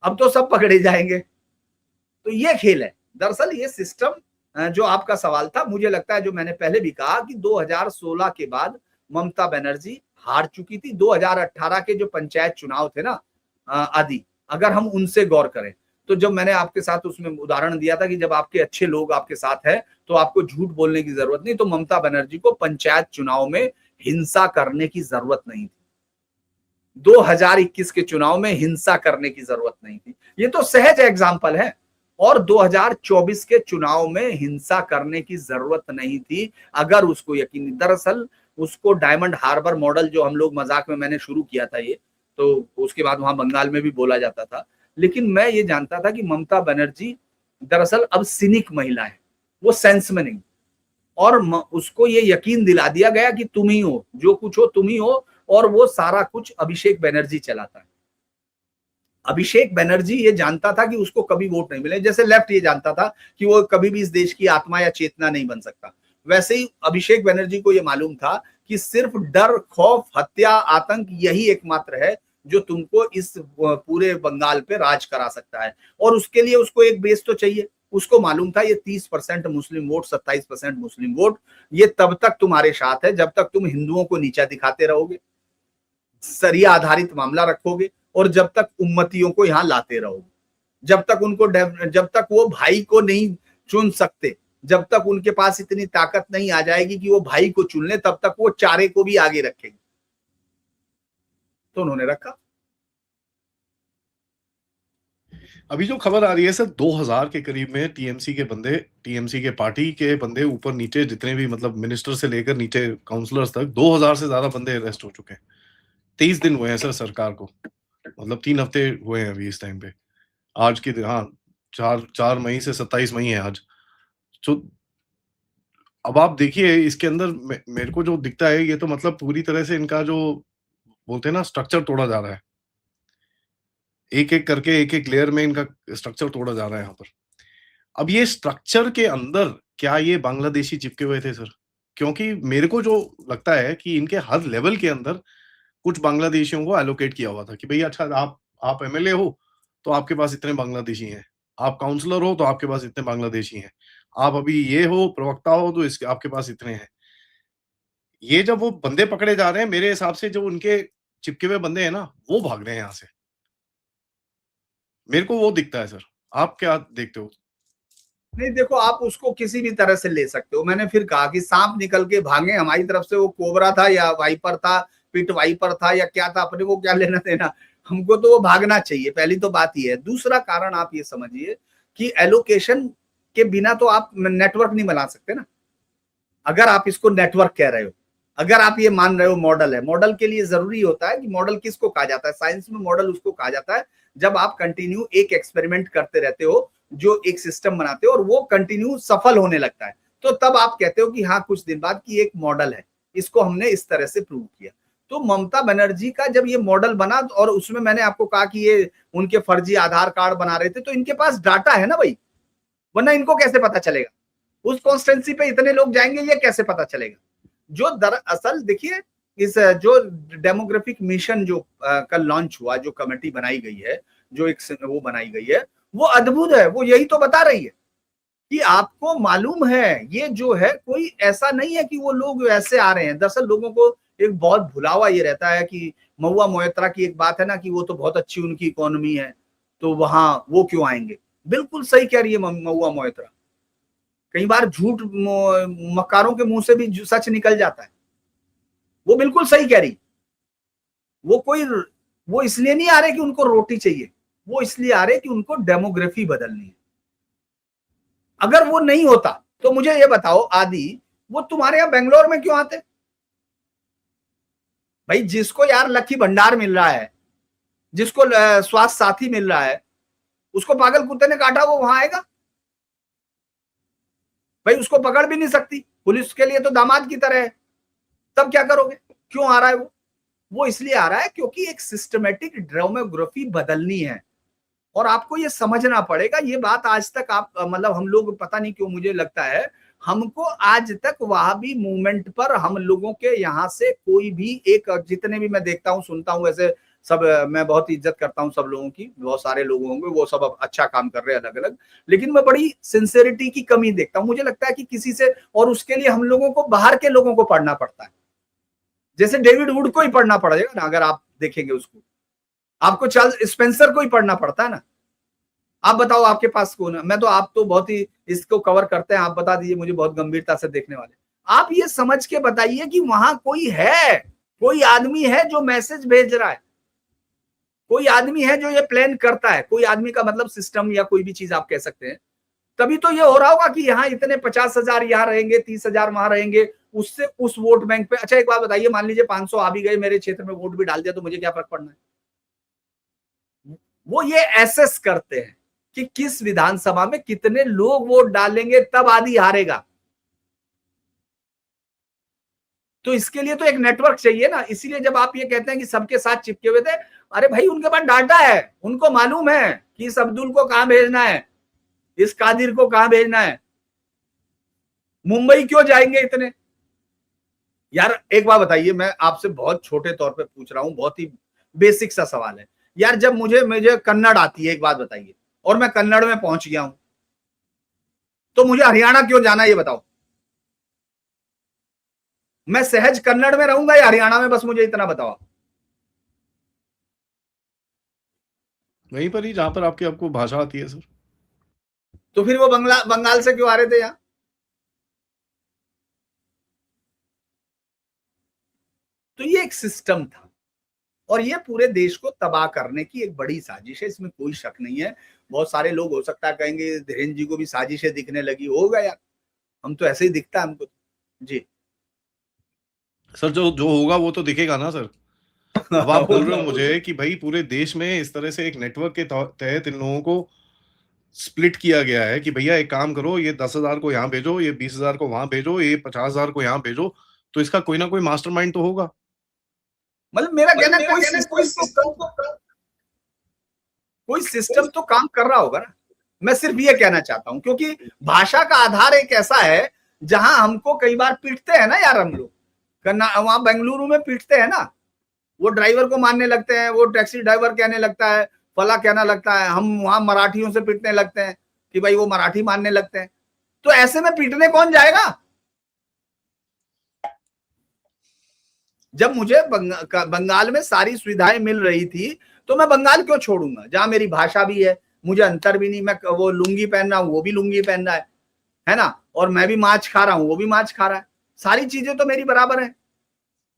अब तो सब पकड़े जाएंगे। तो ये खेल है दरअसल, ये सिस्टम जो आपका सवाल था, मुझे लगता है जो मैंने पहले भी कहा कि 2016 के बाद ममता बनर्जी हार चुकी थी। 2018 के जो पंचायत चुनाव थे ना आदि, अगर हम उनसे गौर करें, तो जब मैंने आपके साथ उसमें उदाहरण दिया था कि जब आपके अच्छे लोग आपके साथ है तो आपको झूठ बोलने की जरूरत नहीं, तो ममता बनर्जी को पंचायत चुनाव में हिंसा करने की जरूरत नहीं थी। 2021 के चुनाव में हिंसा करने की जरूरत नहीं थी, ये तो सहज एग्जाम्पल है। और 2024 के चुनाव में हिंसा करने की जरूरत नहीं थी, अगर उसको यकीन। दरअसल उसको डायमंड हार्बर मॉडल, जो हम लोग मजाक में मैंने शुरू किया था ये, तो उसके बाद वहां बंगाल में भी बोला जाता था, लेकिन मैं ये जानता था कि ममता बनर्जी दरअसल अब सिनिक महिला है, वो सेंस में नहीं। और उसको ये यकीन दिला दिया गया कि तुम ही हो, जो कुछ हो तुम ही हो, और वो सारा कुछ अभिषेक बनर्जी चलाता है। अभिषेक बनर्जी ये जानता था कि उसको कभी वोट नहीं मिले, जैसे लेफ्ट ये जानता था कि वो कभी भी इस देश की आत्मा या चेतना नहीं बन सकता, वैसे ही अभिषेक बनर्जी को ये मालूम था कि सिर्फ डर, खौफ, हत्या, आतंक यही एकमात्र है जो तुमको इस पूरे बंगाल पे राज करा सकता है। और उसके लिए उसको एक बेस तो चाहिए। उसको मालूम था ये 30% मुस्लिम वोट, 27% मुस्लिम वोट, ये तब तक तुम्हारे साथ है जब तक तुम हिंदुओं को नीचा दिखाते रहोगे, सरिया आधारित मामला रखोगे, और जब तक उम्मतियों को यहां लाते रहोगे, जब तक वो भाई को नहीं चुन सकते, जब तक उनके पास इतनी ताकत नहीं आ जाएगी कि वो भाई को चुन ले, तब तक वो चारे को भी आगे रखेंगे। तो उन्होंने रखा। अभी जो खबर आ रही है सर, 2000 के करीब में टीएमसी के पार्टी के बंदे ऊपर नीचे जितने भी मतलब मिनिस्टर से लेकर नीचे काउंसलर्स तक 2000 से ज्यादा बंदे अरेस्ट हो चुके हैं। 23 दिन हुए हैं सर सरकार को, मतलब 3 हफ्ते हुए हैं अभी इस टाइम पे। आज के दिन, हाँ, 4 मई से 27 मई है आज। तो अब आप देखिए इसके अंदर मेरे को जो दिखता है, ये तो मतलब पूरी तरह से इनका जो बोलते हैं ना स्ट्रक्चर तोड़ा जा रहा है। एक-एक करके एक-एक लेयर में इनका स्ट्रक्चर तोड़ा जा रहा है यहाँ पर। अब ये स्ट्रक्चर के अंदर क्या ये बांग्लादेशी चिपके हुए थे सर? क्योंकि मेरे को जो लगता है कि इनके हर लेवल के अंदर कुछ बांग्लादेशियों को एलोकेट किया हुआ था कि भई अच्छा आप एमएलए हो, तो आपके पास इतने बांग्लादेशी हैं। आप काउंसलर हो, तो आपके पास इतने बांग्लादेशी हैं। आप अभी ये हो, प्रवक्ता हो, तो इसके आपके पास इतने हैं। ये जब वो बंदे पकड़े जा रहे हैं, मेरे हिसाब से जो उनके चिपके हुए बंदे हैं ना, वो भाग रहे हैं यहाँ से। मेरे को वो दिखता है सर। आप क्या देखते हो? नहीं देखो, आप उसको किसी भी तरह से ले सकते हो। मैंने फिर कहा कि सांप निकल के भागे हमारी तरफ से, वो कोबरा था या वाइपर था, पिट वाइपर था या क्या था, अपने को क्या लेना देना। हमको तो वो भागना चाहिए, पहली तो बात ये है। दूसरा कारण आप ये समझिए कि एलोकेशन के बिना तो आप नेटवर्क नहीं बना सकते ना। अगर आप इसको नेटवर्क कह रहे हो, अगर आप ये मान रहे हो मॉडल है, मॉडल के लिए जरूरी होता है कि मॉडल किसको कहा जाता है, साइंस में मॉडल उसको कहा जाता है जब आप कंटिन्यू एक एक्सपेरिमेंट करते रहते हो, जो एक सिस्टम बनाते हो और वो कंटिन्यू सफल होने लगता है, तो तब आप कहते हो कि हाँ कुछ दिन बाद की एक मॉडल है, इसको हमने इस तरह से प्रूव किया। तो ममता बनर्जी का जब ये मॉडल बना और उसमें मैंने आपको कहा कि ये उनके फर्जी आधार कार्ड बना रहे थे, तो इनके पास डाटा है ना भाई, वरना इनको कैसे पता चलेगा? उस कॉन्स्टेंसी पे इतने लोग जाएंगे, ये कैसे पता चलेगा? जो दरअसल देखिए, इस जो डेमोग्राफिक मिशन जो कल लॉन्च हुआ, जो कमेटी बनाई गई है, जो एक वो बनाई गई है, वो अद्भुत है। वो यही तो बता रही है कि आपको मालूम है ये जो है कोई ऐसा नहीं है कि वो लोग ऐसे आ रहे हैं। दरअसल लोगों को एक बहुत भुलावा ये रहता है कि महुआ मोइत्रा की एक बात है ना कि वो तो बहुत अच्छी उनकी इकोनॉमी है, तो वहां वो क्यों आएंगे। बिल्कुल सही कह रही है महुआ मोइत्रा। कई बार झूठ मक्कारों के मुंह से भी सच निकल जाता है। वो बिल्कुल सही कह रही। वो इसलिए नहीं आ रहे कि उनको रोटी चाहिए, वो इसलिए आ रहे कि उनको डेमोग्राफी बदलनी है। अगर वो नहीं होता तो मुझे ये बताओ आदि, वो तुम्हारे यहां बेंगलोर में क्यों आते? भाई जिसको यार लकी भंडार मिल रहा है, जिसको स्वास्थ्य साथी मिल रहा है, उसको पागल कुत्ते ने काटा, वो वहां आएगा? भाई उसको पकड़ भी नहीं सकती पुलिस, के लिए तो दामाद की तरह है। तब क्या करोगे? क्यों आ रहा है वो इसलिए आ रहा है क्योंकि एक सिस्टमेटिक डेमोग्राफी बदलनी है। और आपको ये समझना पड़ेगा, ये बात आज तक आप मतलब हम लोग पता नहीं क्यों, मुझे लगता है हमको आज तक वहाबी मूवमेंट पर हम लोगों के यहाँ से कोई भी एक, जितने भी मैं देखता हूँ सुनता हूँ ऐसे सब, मैं बहुत इज्जत करता हूँ सब लोगों की, बहुत सारे लोग होंगे वो सब अब अच्छा काम कर रहे हैं अलग अलग, लेकिन मैं बड़ी सिंसेरिटी की कमी देखता हूँ। मुझे लगता है कि किसी से, और उसके लिए हम लोगों को बाहर के लोगों को पढ़ना पड़ता है। जैसे डेविड वुड को ही पढ़ना पड़ेगा ना, अगर आप देखेंगे उसको, आपको चार्ल्स स्पेंसर को ही पढ़ना पड़ता है ना। आप बताओ आपके पास कौन है? मैं तो, आप तो बहुत ही इसको कवर करते हैं, आप बता दीजिए मुझे, बहुत गंभीरता से देखने वाले। आप ये समझ के बताइए कि वहां कोई है, कोई आदमी है जो मैसेज भेज रहा है, कोई आदमी है जो ये प्लान करता है, कोई आदमी का मतलब सिस्टम या कोई भी चीज आप कह सकते हैं। तभी तो ये हो रहा होगा कि यहाँ इतने 50,000 यहाँ रहेंगे, 30,000 वहां रहेंगे, उससे उस वोट बैंक पे। अच्छा एक बात बताइए, मान लीजिए 500 आ भी गए, मेरे क्षेत्र में वोट भी डाल दिया, तो मुझे क्या फर्क पड़ना है? वो ये एसेस करते हैं कि किस विधानसभा में कितने लोग वोट डालेंगे, तब आदि हारेगा। तो इसके लिए तो एक नेटवर्क चाहिए ना। इसीलिए जब आप ये कहते हैं कि सबके साथ चिपके हुए थे, अरे भाई उनके पास डाटा है, उनको मालूम है कि इस अब्दुल को कहां भेजना है, इस कादिर को कहां भेजना है। मुंबई क्यों जाएंगे इतने? यार एक बात बताइए, मैं आपसे बहुत छोटे तौर पे पूछ रहा हूं, बहुत ही बेसिक सा सवाल है यार। जब मुझे मुझे कन्नड़ आती है, एक बात बताइए, और मैं कन्नड़ में पहुंच गया हूं, तो मुझे हरियाणा क्यों जाना, ये बताओ। मैं सहज कन्नड़ में रहूंगा या हरियाणा में, बस मुझे इतना बताओ। वहीं पर ही जहाँ पर आपको भाषा आती है सर। तो फिर वो बंगाल से क्यों आ रहे थे यहाँ? तो ये एक सिस्टम था। और ये पूरे देश को तबाह करने की एक बड़ी साजिश है, इसमें कोई शक नहीं है। बहुत सारे लोग हो सकता है कहेंगे धीरेन्द्र जी को भी साजिशें दिखने लगी, होगा यार, हम तो ऐसे ही दिखता है हमको। जी सर, जो जो होगा वो तो दिखेगा ना सर। अब आप बोल रहे हो मुझे कि भाई पूरे देश में इस तरह से एक नेटवर्क के तहत इन लोगों को स्प्लिट किया गया है कि भैया एक काम करो, ये 10,000 को यहाँ भेजो, ये 20,000 को वहां भेजो, ये 50,000 को यहाँ भेजो, तो इसका कोई ना कोई मास्टरमाइंड तो होगा। मतलब मेरा कहना है कोई सिस्टम तो काम कर रहा होगा ना। मैं सिर्फ ये कहना चाहता हूं, क्योंकि भाषा का आधार एक ऐसा है जहां हमको कई बार पीटते हैं ना यार, हम लोग वहां बेंगलुरु में पीटते हैं ना, वो ड्राइवर को मारने लगते हैं, वो टैक्सी ड्राइवर कहने लगता है, फला कहना लगता है, हम वहां मराठियों से पीटने लगते हैं कि भाई वो मराठी मानने लगते हैं। तो ऐसे में पीटने कौन जाएगा? जब मुझे बंगाल में सारी सुविधाएं मिल रही थी तो मैं बंगाल क्यों छोड़ूंगा, जहां मेरी भाषा भी है, मुझे अंतर भी नहीं, मैं वो लुंगी पहन रहा हूं, वो भी लुंगी पहन रहा है ना, और मैं भी माछ खा रहा हूं, वो भी माछ खा रहा है, सारी चीजें तो मेरी बराबर है।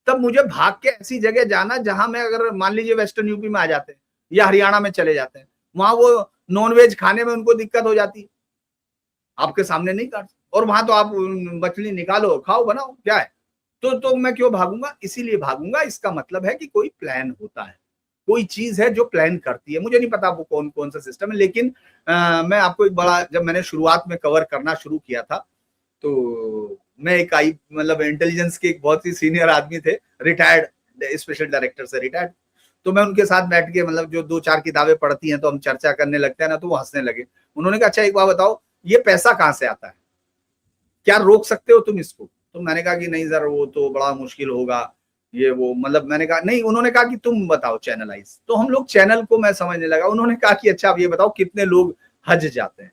तब मुझे भाग के ऐसी जगह जाना जहां मैं, अगर मान लीजिए वेस्टर्न यूपी में आ जाते हैं या हरियाणा में चले जाते हैं, वहां वो नॉनवेज खाने में उनको दिक्कत हो जाती है, आपके सामने नहीं काट, और वहां तो आप मछली निकालो, खाओ, बनाओ, क्या है। तो मैं क्यों भागूंगा? इसीलिए भागूंगा, इसका मतलब है कि कोई प्लान होता है, कोई चीज है जो प्लान करती है। मुझे नहीं पता वो कौन कौन सा सिस्टम है, लेकिन मैं आपको एक बड़ा, जब मैंने शुरुआत में कवर करना शुरू किया था तो मैं एक मतलब इंटेलिजेंस के एक बहुत ही सीनियर आदमी थे, रिटायर्ड स्पेशल डायरेक्टर से रिटायर्ड, तो मैं उनके साथ बैठ के, मतलब जो 2-4 किताबें पढ़ती हैं तो हम चर्चा करने लगते हैं ना, तो वो हंसने लगे। उन्होंने कहा अच्छा एक बात बताओ, ये पैसा कहाँ से आता है, क्या रोक सकते हो तुम इसको? तो मैंने कहा कि नहीं सर, वो तो बड़ा मुश्किल होगा, ये वो, मतलब मैंने कहा नहीं, उन्होंने कहा कि तुम बताओ चैनलाइज, तो हम लोग चैनल को मैं समझने लगा। उन्होंने कहा कि अच्छा अब ये बताओ कितने लोग हज जाते हैं,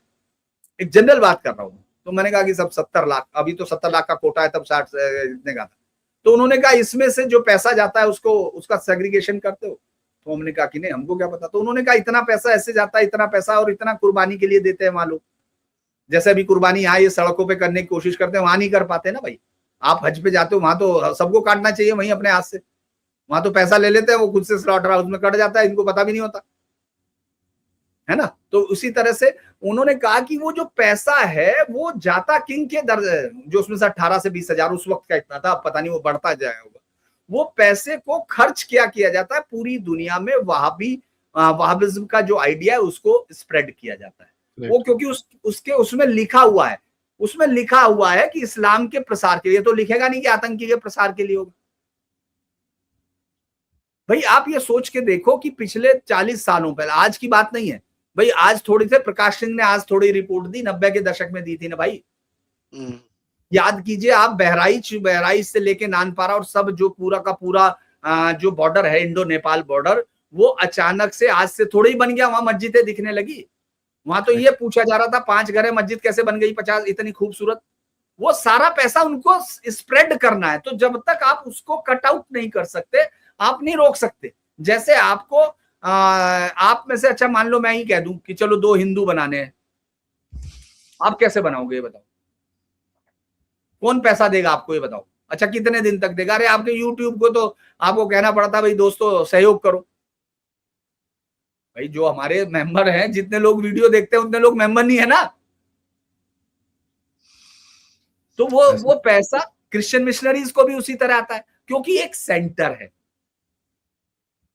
एक जनरल बात कर रहा हूँ। तो मैंने कहा कि सब 70 लाख, अभी तो 70 लाख का कोटा है, तब 60 इतने का था। तो उन्होंने कहा इसमें से जो पैसा जाता है उसको, उसका सेग्रीगेशन करते हो? तो हमने कहा कि नहीं, हमको क्या पता। तो उन्होंने कहा इतना पैसा ऐसे जाता है, इतना पैसा, और इतना कुर्बानी के लिए देते हैं मालूम। जैसे अभी कुर्बानी यहाँ ये सड़कों पे करने की कोशिश करते हैं, वहां नहीं कर पाते ना भाई। आप हज पे जाते हो, वहां तो सबको काटना चाहिए वहीं अपने हाथ से, वहां तो पैसा ले लेते हैं, वो खुद से स्लॉटर हाउस में कट जाता है, इनको पता भी नहीं होता है ना। तो उसी तरह से उन्होंने कहा कि वो जो पैसा है वो जाता किंग के दर्जे, जो उसमें से 18 से 20,000 उस वक्त का इतना था, पता नहीं वो बढ़ता जाएगा, वो पैसे को खर्च किया जाता है पूरी दुनिया में, वहाबिज्म का जो आइडिया है उसको स्प्रेड किया जाता है। वो क्योंकि उसके उसमें लिखा हुआ है, उसमें लिखा हुआ है कि इस्लाम के प्रसार के लिए, तो लिखेगा नहीं कि आतंकी के प्रसार के लिए होगा। भाई आप ये सोच के देखो कि पिछले 40 सालों पहले, आज की बात नहीं है भाई, आज थोड़ी थे, प्रकाश सिंह ने आज थोड़ी रिपोर्ट दी, 90 के दशक में दी थी ना भाई। याद कीजिए आप, बहराइच से लेके नानपारा और सब जो पूरा का पूरा जो बॉर्डर है, इंडो नेपाल बॉर्डर, वो अचानक से आज से थोड़ी ही बन गया, वहां मस्जिदें दिखने लगी। वहां तो ये पूछा जा रहा था 5 घर है, मस्जिद कैसे बन गई 50 इतनी खूबसूरत। वो सारा पैसा उनको स्प्रेड करना है, तो जब तक आप उसको कट आउट नहीं कर सकते, आप नहीं रोक सकते। जैसे आपको आप में से, अच्छा मान लो मैं ही कह दूं कि चलो 2 हिंदू बनाने हैं, आप कैसे बनाओगे ये बताओ? कौन पैसा देगा आपको ये बताओ? अच्छा कितने दिन तक देगा? अरे आपके यूट्यूब को तो आपको कहना पड़ता भाई दोस्तों सहयोग करो। भाई जो हमारे मेंबर हैं, जितने लोग वीडियो देखते हैं उतने लोग मेंबर नहीं है ना। तो वो पैसा क्रिश्चियन मिशनरीज को भी उसी तरह आता है, क्योंकि एक सेंटर है।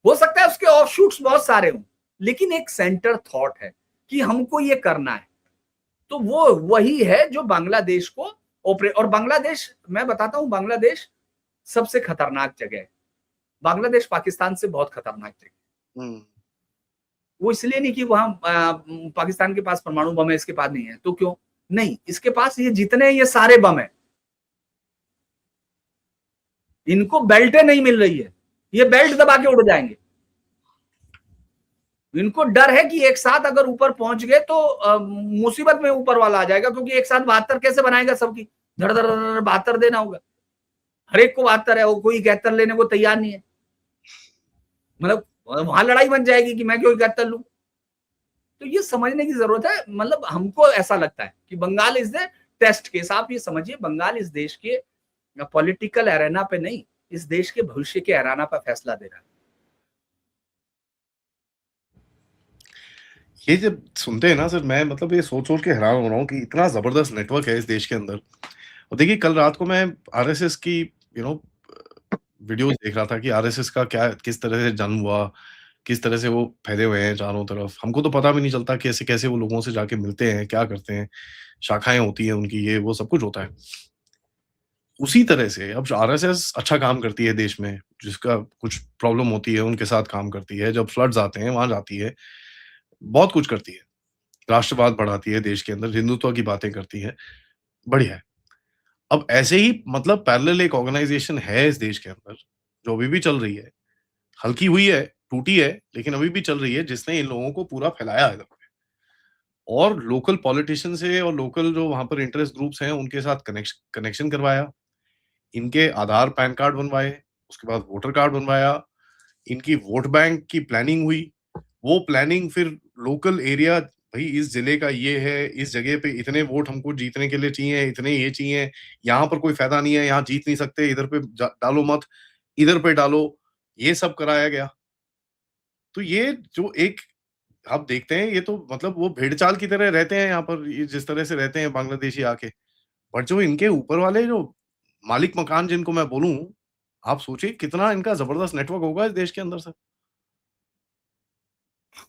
हो सकता है उसके ऑफशूट्स बहुत सारे हों, लेकिन एक सेंटर थॉट है कि हमको ये करना है। तो वो वही है जो बांग्लादेश को ऑपरेट, और बांग्लादेश, मैं बताता हूं, बांग्लादेश सबसे खतरनाक जगह है। बांग्लादेश पाकिस्तान से बहुत खतरनाक जगह। वो इसलिए नहीं कि वहां पाकिस्तान के पास परमाणु बम है, इसके पास नहीं है, तो क्यों नहीं, इसके पास ये जितने ये सारे बम है, इनको बेल्टें नहीं मिल रही है, ये बेल्ट दबा के उड़ जाएंगे। इनको डर है कि एक साथ अगर ऊपर पहुंच गए तो मुसीबत में ऊपर वाला आ जाएगा, क्योंकि एक साथ 72 कैसे बनाएगा सबकी, धड़ धड़ 72 देना होगा, हर एक को 72 है, वो कोई 71 लेने को तैयार नहीं है। मतलब वहां लड़ाई बन जाएगी कि मैं क्यों 71 लूं। तो ये समझने की जरूरत है। मतलब हमको ऐसा लगता है कि Bengal is the test case. आप ये समझिए, बंगाल इस देश के पॉलिटिकल एरेना पे नहीं, इस देश के भविष्य के एरेना पर फैसला दे रहा है। ये जब सुनते हैं ना सर, मैं मतलब ये सोच-सोच के हैरान हो रहा हूँ कि इतना ज़बरदस्त नेटवर्क है इस देश के अंदर। और देखिए कल रात को मैं आरएसएस की यू नो वीडियोज़ देख रहा था कि आरएसएस का क्या किस तरह से जन्म हुआ, किस तरह से वो फैले हुए हैं चारों तरफ। हमको तो पता भी नहीं चलता कैसे-कैसे वो लोगों से जाके मिलते हैं, क्या करते हैं, शाखाएँ होती हैं उनकी, ये वो सब कुछ होता है। उसी तरह से अब आरएसएस अच्छा काम करती है देश में, जिसका कुछ प्रॉब्लम होती है उनके साथ काम करती है, जब फ्लड्स आते हैं वहाँ जाती है, बहुत कुछ करती है। राष्ट्रवाद बढ़ाती है देश के अंदर, हिंदुत्व की बातें करती है, बढ़िया है। अब ऐसे ही मतलब पैरेलल एक ऑर्गनाइज़ेशन है इस देश के अंदर, जो अभी भी चल रही है, हल्की हुई है, टूटी है, लेकिन अभी भी चल रही है, जिसने इन लोगों को पूरा फैलाया है इधर पे। और लोकल पॉलिटिशियन से और लोकल जो वहाँ पर इंटरेस्ट ग्रुप्स हैं, उनके साथ कनेक्शन करवाया, इनके आधार, पैन कार्ड बनवाए, उसके बाद वोटर कार्ड बनवाया, इनकी वोट बैंक की प्लानिंग हुई, वो प्लानिंग फिर लोकल एरिया, भई इस ज़िले का ये है, इस जगह पे इतने वोट हमको जीतने के लिए चाहिए, इतने ये चाहिए, यहाँ पर कोई फ़ायदा नहीं है, यहाँ जीत नहीं सकते, इधर पे डालो मत, इधर पे डालो, ये सब कराया गया। तो ये जो एक आप देखते हैं, ये तो मतलब वो भेड़-चाल की तरह रहते हैं यहाँ पर, ये जिस तरह से रहते हैं बांग्लादेशी आके। बट जो इनके ऊपर वाले जो मालिक मकान जिनको मैं बोलूँ, आप सोचिए कितना इनका ज़बरदस्त नेटवर्क होगा इस देश के अंदर से।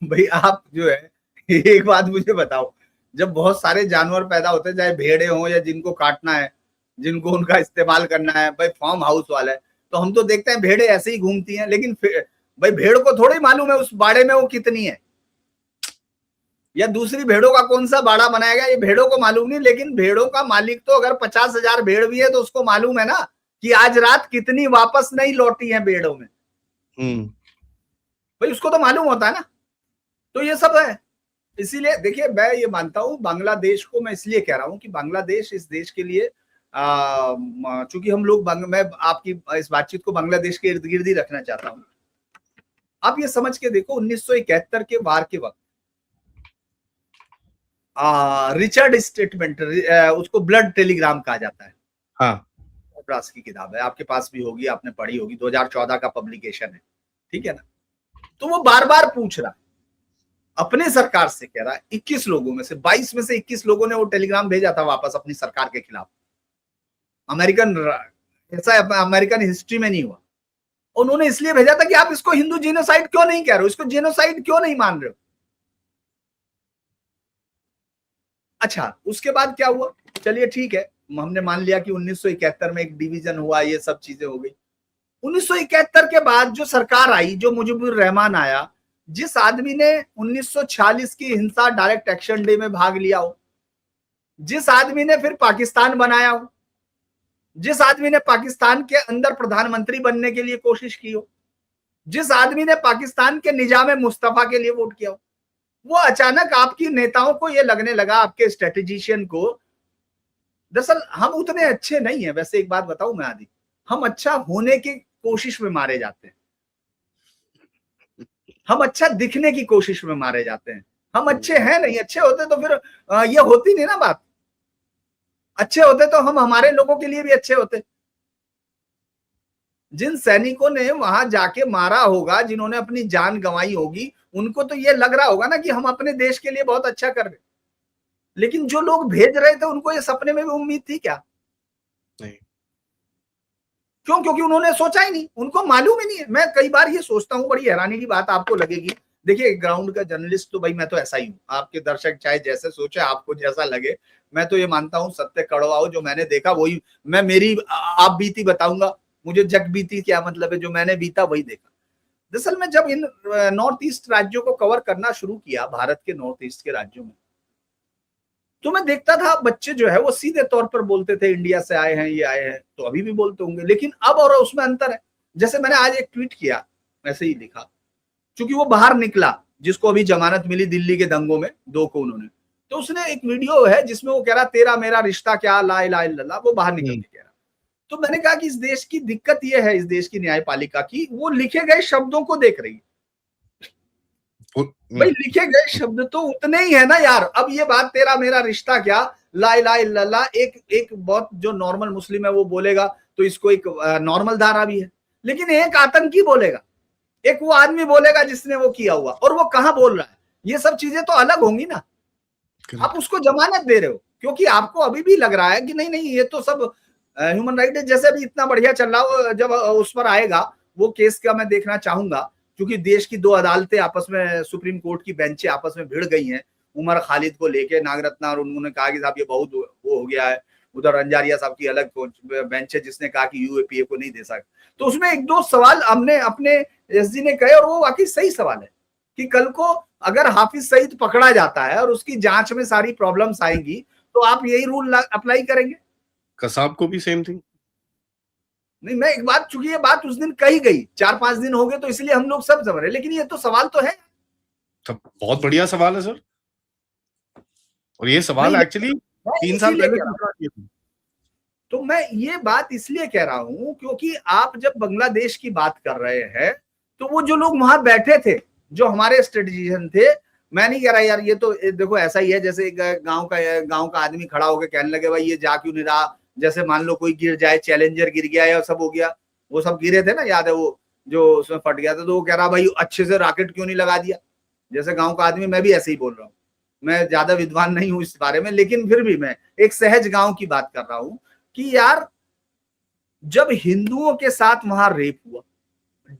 भाई आप जो है एक बात मुझे बताओ, जब बहुत सारे जानवर पैदा होते हैं, चाहे भेड़े हों या जिनको काटना है, जिनको उनका इस्तेमाल करना है, भाई फार्म हाउस वाला है, तो हम तो देखते हैं भेड़े ऐसे ही घूमती हैं, लेकिन भाई भेड़ को थोड़ी मालूम है उस बाड़े में वो कितनी है, या दूसरी भेड़ों का कौन सा बाड़ा बनाया गया, ये भेड़ों को मालूम नहीं। लेकिन भेड़ों का मालिक तो अगर 50,000 भेड़ भी है तो उसको मालूम है ना कि आज रात कितनी वापस नहीं लौटी है भेड़ों में, हुँ। भाई उसको तो मालूम होता है ना। तो ये सब है। इसीलिए देखिए मैं ये मानता हूं, बांग्लादेश को मैं इसलिए कह रहा हूं कि बांग्लादेश इस देश के लिए चूंकि हम लोग मैं आपकी इस बातचीत को बांग्लादेश के इर्द गिर्द ही रखना चाहता हूं। आप ये समझ के देखो 1971 के वार के वक्त रिचर्ड स्टेटमेंट, उसको ब्लड टेलीग्राम कहा जाता है, हाँ। ब्रास की किताब है, आपके पास भी होगी, आपने पढ़ी होगी, 2014 का पब्लिकेशन है, ठीक है ना। तो वो बार बार पूछ रहा है अपने सरकार से, कह रहा है 21 लोगों में से 22 में से 21 लोगों ने वो टेलीग्राम भेजा था वापस अपनी सरकार के खिलाफ। अमेरिकन, ऐसा अमेरिकन हिस्ट्री में नहीं हुआ। उन्होंने इसलिए भेजा था कि आप इसको हिंदू जीनोसाइड क्यों नहीं कह रहे हो, इसको जीनोसाइड क्यों नहीं मान रहे हो। अच्छा उसके बाद क्या हुआ, चलिए ठीक है, हमने मान लिया कि 1971 में एक डिवीजन हुआ, ये सब चीजें हो गई। 1971 के बाद जो सरकार आई, जो मुजीबुर रहमान आया, जिस आदमी ने 1946 की हिंसा डायरेक्ट एक्शन डे में भाग लिया हो, जिस आदमी ने फिर पाकिस्तान बनाया हो, जिस आदमी ने पाकिस्तान के अंदर प्रधानमंत्री बनने के लिए कोशिश की हो, जिस आदमी ने पाकिस्तान के निजाम मुस्तफा के लिए वोट किया हो, वो अचानक आपकी नेताओं को ये लगने लगा, आपके स्ट्रेटेजिशियन को, दरअसल हम उतने अच्छे नहीं है। वैसे एक बात बताऊं मैं आदि, हम अच्छा होने की कोशिश में मारे जाते हैं, हम अच्छा दिखने की कोशिश में मारे जाते हैं। हम अच्छे हैं नहीं, अच्छे होते तो फिर ये होती नहीं ना बात। अच्छे होते तो हम हमारे लोगों के लिए भी अच्छे होते। जिन सैनिकों ने वहां जाके मारा होगा, जिन्होंने अपनी जान गंवाई होगी, उनको तो ये लग रहा होगा ना कि हम अपने देश के लिए बहुत अच्छा कर रहे। लेकिन जो लोग भेज रहे थे उनको ये सपने में भी उम्मीद थी क्या? नहीं। क्यों? क्योंकि उन्होंने सोचा ही नहीं, उनको मालूम ही नहीं है। मैं कई बार ये सोचता हूँ, बड़ी हैरानी की बात आपको लगेगी। देखिए ग्राउंड का जर्नलिस्ट तो भाई मैं तो ऐसा ही हूँ, आपके दर्शक चाहे जैसे सोचे, आपको जैसा लगे, मैं तो ये मानता हूँ सत्य कड़वा हो, जो मैंने देखा वही मैं, मेरी आप बीती बताऊंगा, मुझे जग बीती क्या मतलब है, जो मैंने बीता वही देखा। दरअसल में जब इन नॉर्थ ईस्ट राज्यों को कवर करना शुरू किया, भारत के नॉर्थ ईस्ट के राज्यों में, तो मैं देखता था बच्चे जो है वो सीधे तौर पर बोलते थे इंडिया से आए हैं, ये आए हैं, तो अभी भी बोलते होंगे, लेकिन अब और उसमें अंतर है। जैसे मैंने आज एक ट्वीट किया, ऐसे ही लिखा, क्योंकि वो बाहर निकला, जिसको अभी जमानत मिली दिल्ली के दंगों में, 2 को उन्होंने, तो उसने एक वीडियो है जिसमें वो कह रहा तेरा मेरा रिश्ता क्या, ला इलाहा इल्लल्लाह, वो बाहर निकल के कह रहा। तो मैंने कहा कि इस देश की दिक्कत ये है, इस देश की न्यायपालिका की, वो लिखे गए शब्दों को देख रही है। भाई लिखे गए शब्द तो उतने ही है ना यार। अब ये बात तेरा मेरा रिश्ता क्या, ला इलाहा इल्लल्लाह, एक बहुत जो नॉर्मल मुस्लिम है वो बोलेगा तो इसको एक नॉर्मल धारा भी है, लेकिन एक आतंकी बोलेगा, एक वो आदमी बोलेगा जिसने वो किया हुआ, और वो कहां बोल रहा है, ये सब चीजें तो अलग होंगी ना। आप उसको जमानत दे रहे हो क्योंकि आपको अभी भी लग रहा है कि नहीं नहीं ये तो सब ह्यूमन राइट है। जैसे भी इतना बढ़िया चल रहा हो, जब उस पर आएगा वो केस का मैं देखना चाहूंगा, क्योंकि देश की दो अदालतें आपस में, सुप्रीम कोर्ट की बेंचें आपस में भिड़ गई हैं उमर खालिद को लेके, नागरत्ना, और उन्होंने कहा कि साहब ये बहुत वो हो गया है। उधर अंजारिया साहब की अलग बेंच है जिसने कहा कि यूएपीए को नहीं दे सकते। तो उसमें एक दो सवाल हमने अपने एसजी ने कहे और वो वाकई सही सवाल है कि कल को अगर हाफिज सईद पकड़ा जाता है और उसकी जांच में सारी प्रॉब्लम्स आएंगी तो आप यही रूल अप्लाई करेंगे? कसाब को भी सेम थिंग। नहीं, मैं एक बात, चूंकि ये बात उस दिन कही गई, 4-5 दिन हो गए तो इसलिए हम लोग सब समझ रहे, लेकिन ये तो सवाल तो है। तब बहुत बढ़िया सवाल है सर, और ये सवाल नहीं, एक्चुअली मैं 3 साल इसीलिए पहले कह रहा हूं, पूछना चाहिए था। तो मैं ये बात इसलिए कह रहा हूं क्योंकि आप जब बांग्लादेश की बात कर रहे हैं तो वो जो लोग वहां बैठे थे, जो हमारे स्ट्रेटेजिशियन थे, मैं नहीं कह रहा यार ये तो देखो ऐसा ही है जैसे गांव का आदमी खड़ा होकर कहने लगे भाई ये जा क्यों नहीं रहा, जैसे मान लो कोई गिर जाए, चैलेंजर गिर गया या सब हो गया, वो सब गिरे थे ना, याद है वो जो उसमें फट गया था, तो वो कह रहा भाई अच्छे से रॉकेट क्यों नहीं लगा दिया, जैसे गांव का आदमी। मैं भी ऐसे ही बोल रहा हूँ, मैं ज्यादा विद्वान नहीं हूं इस बारे में, लेकिन फिर भी मैं एक सहज गांव की बात कर रहा हूं कि यार जब हिंदुओं के साथ वहां रेप हुआ,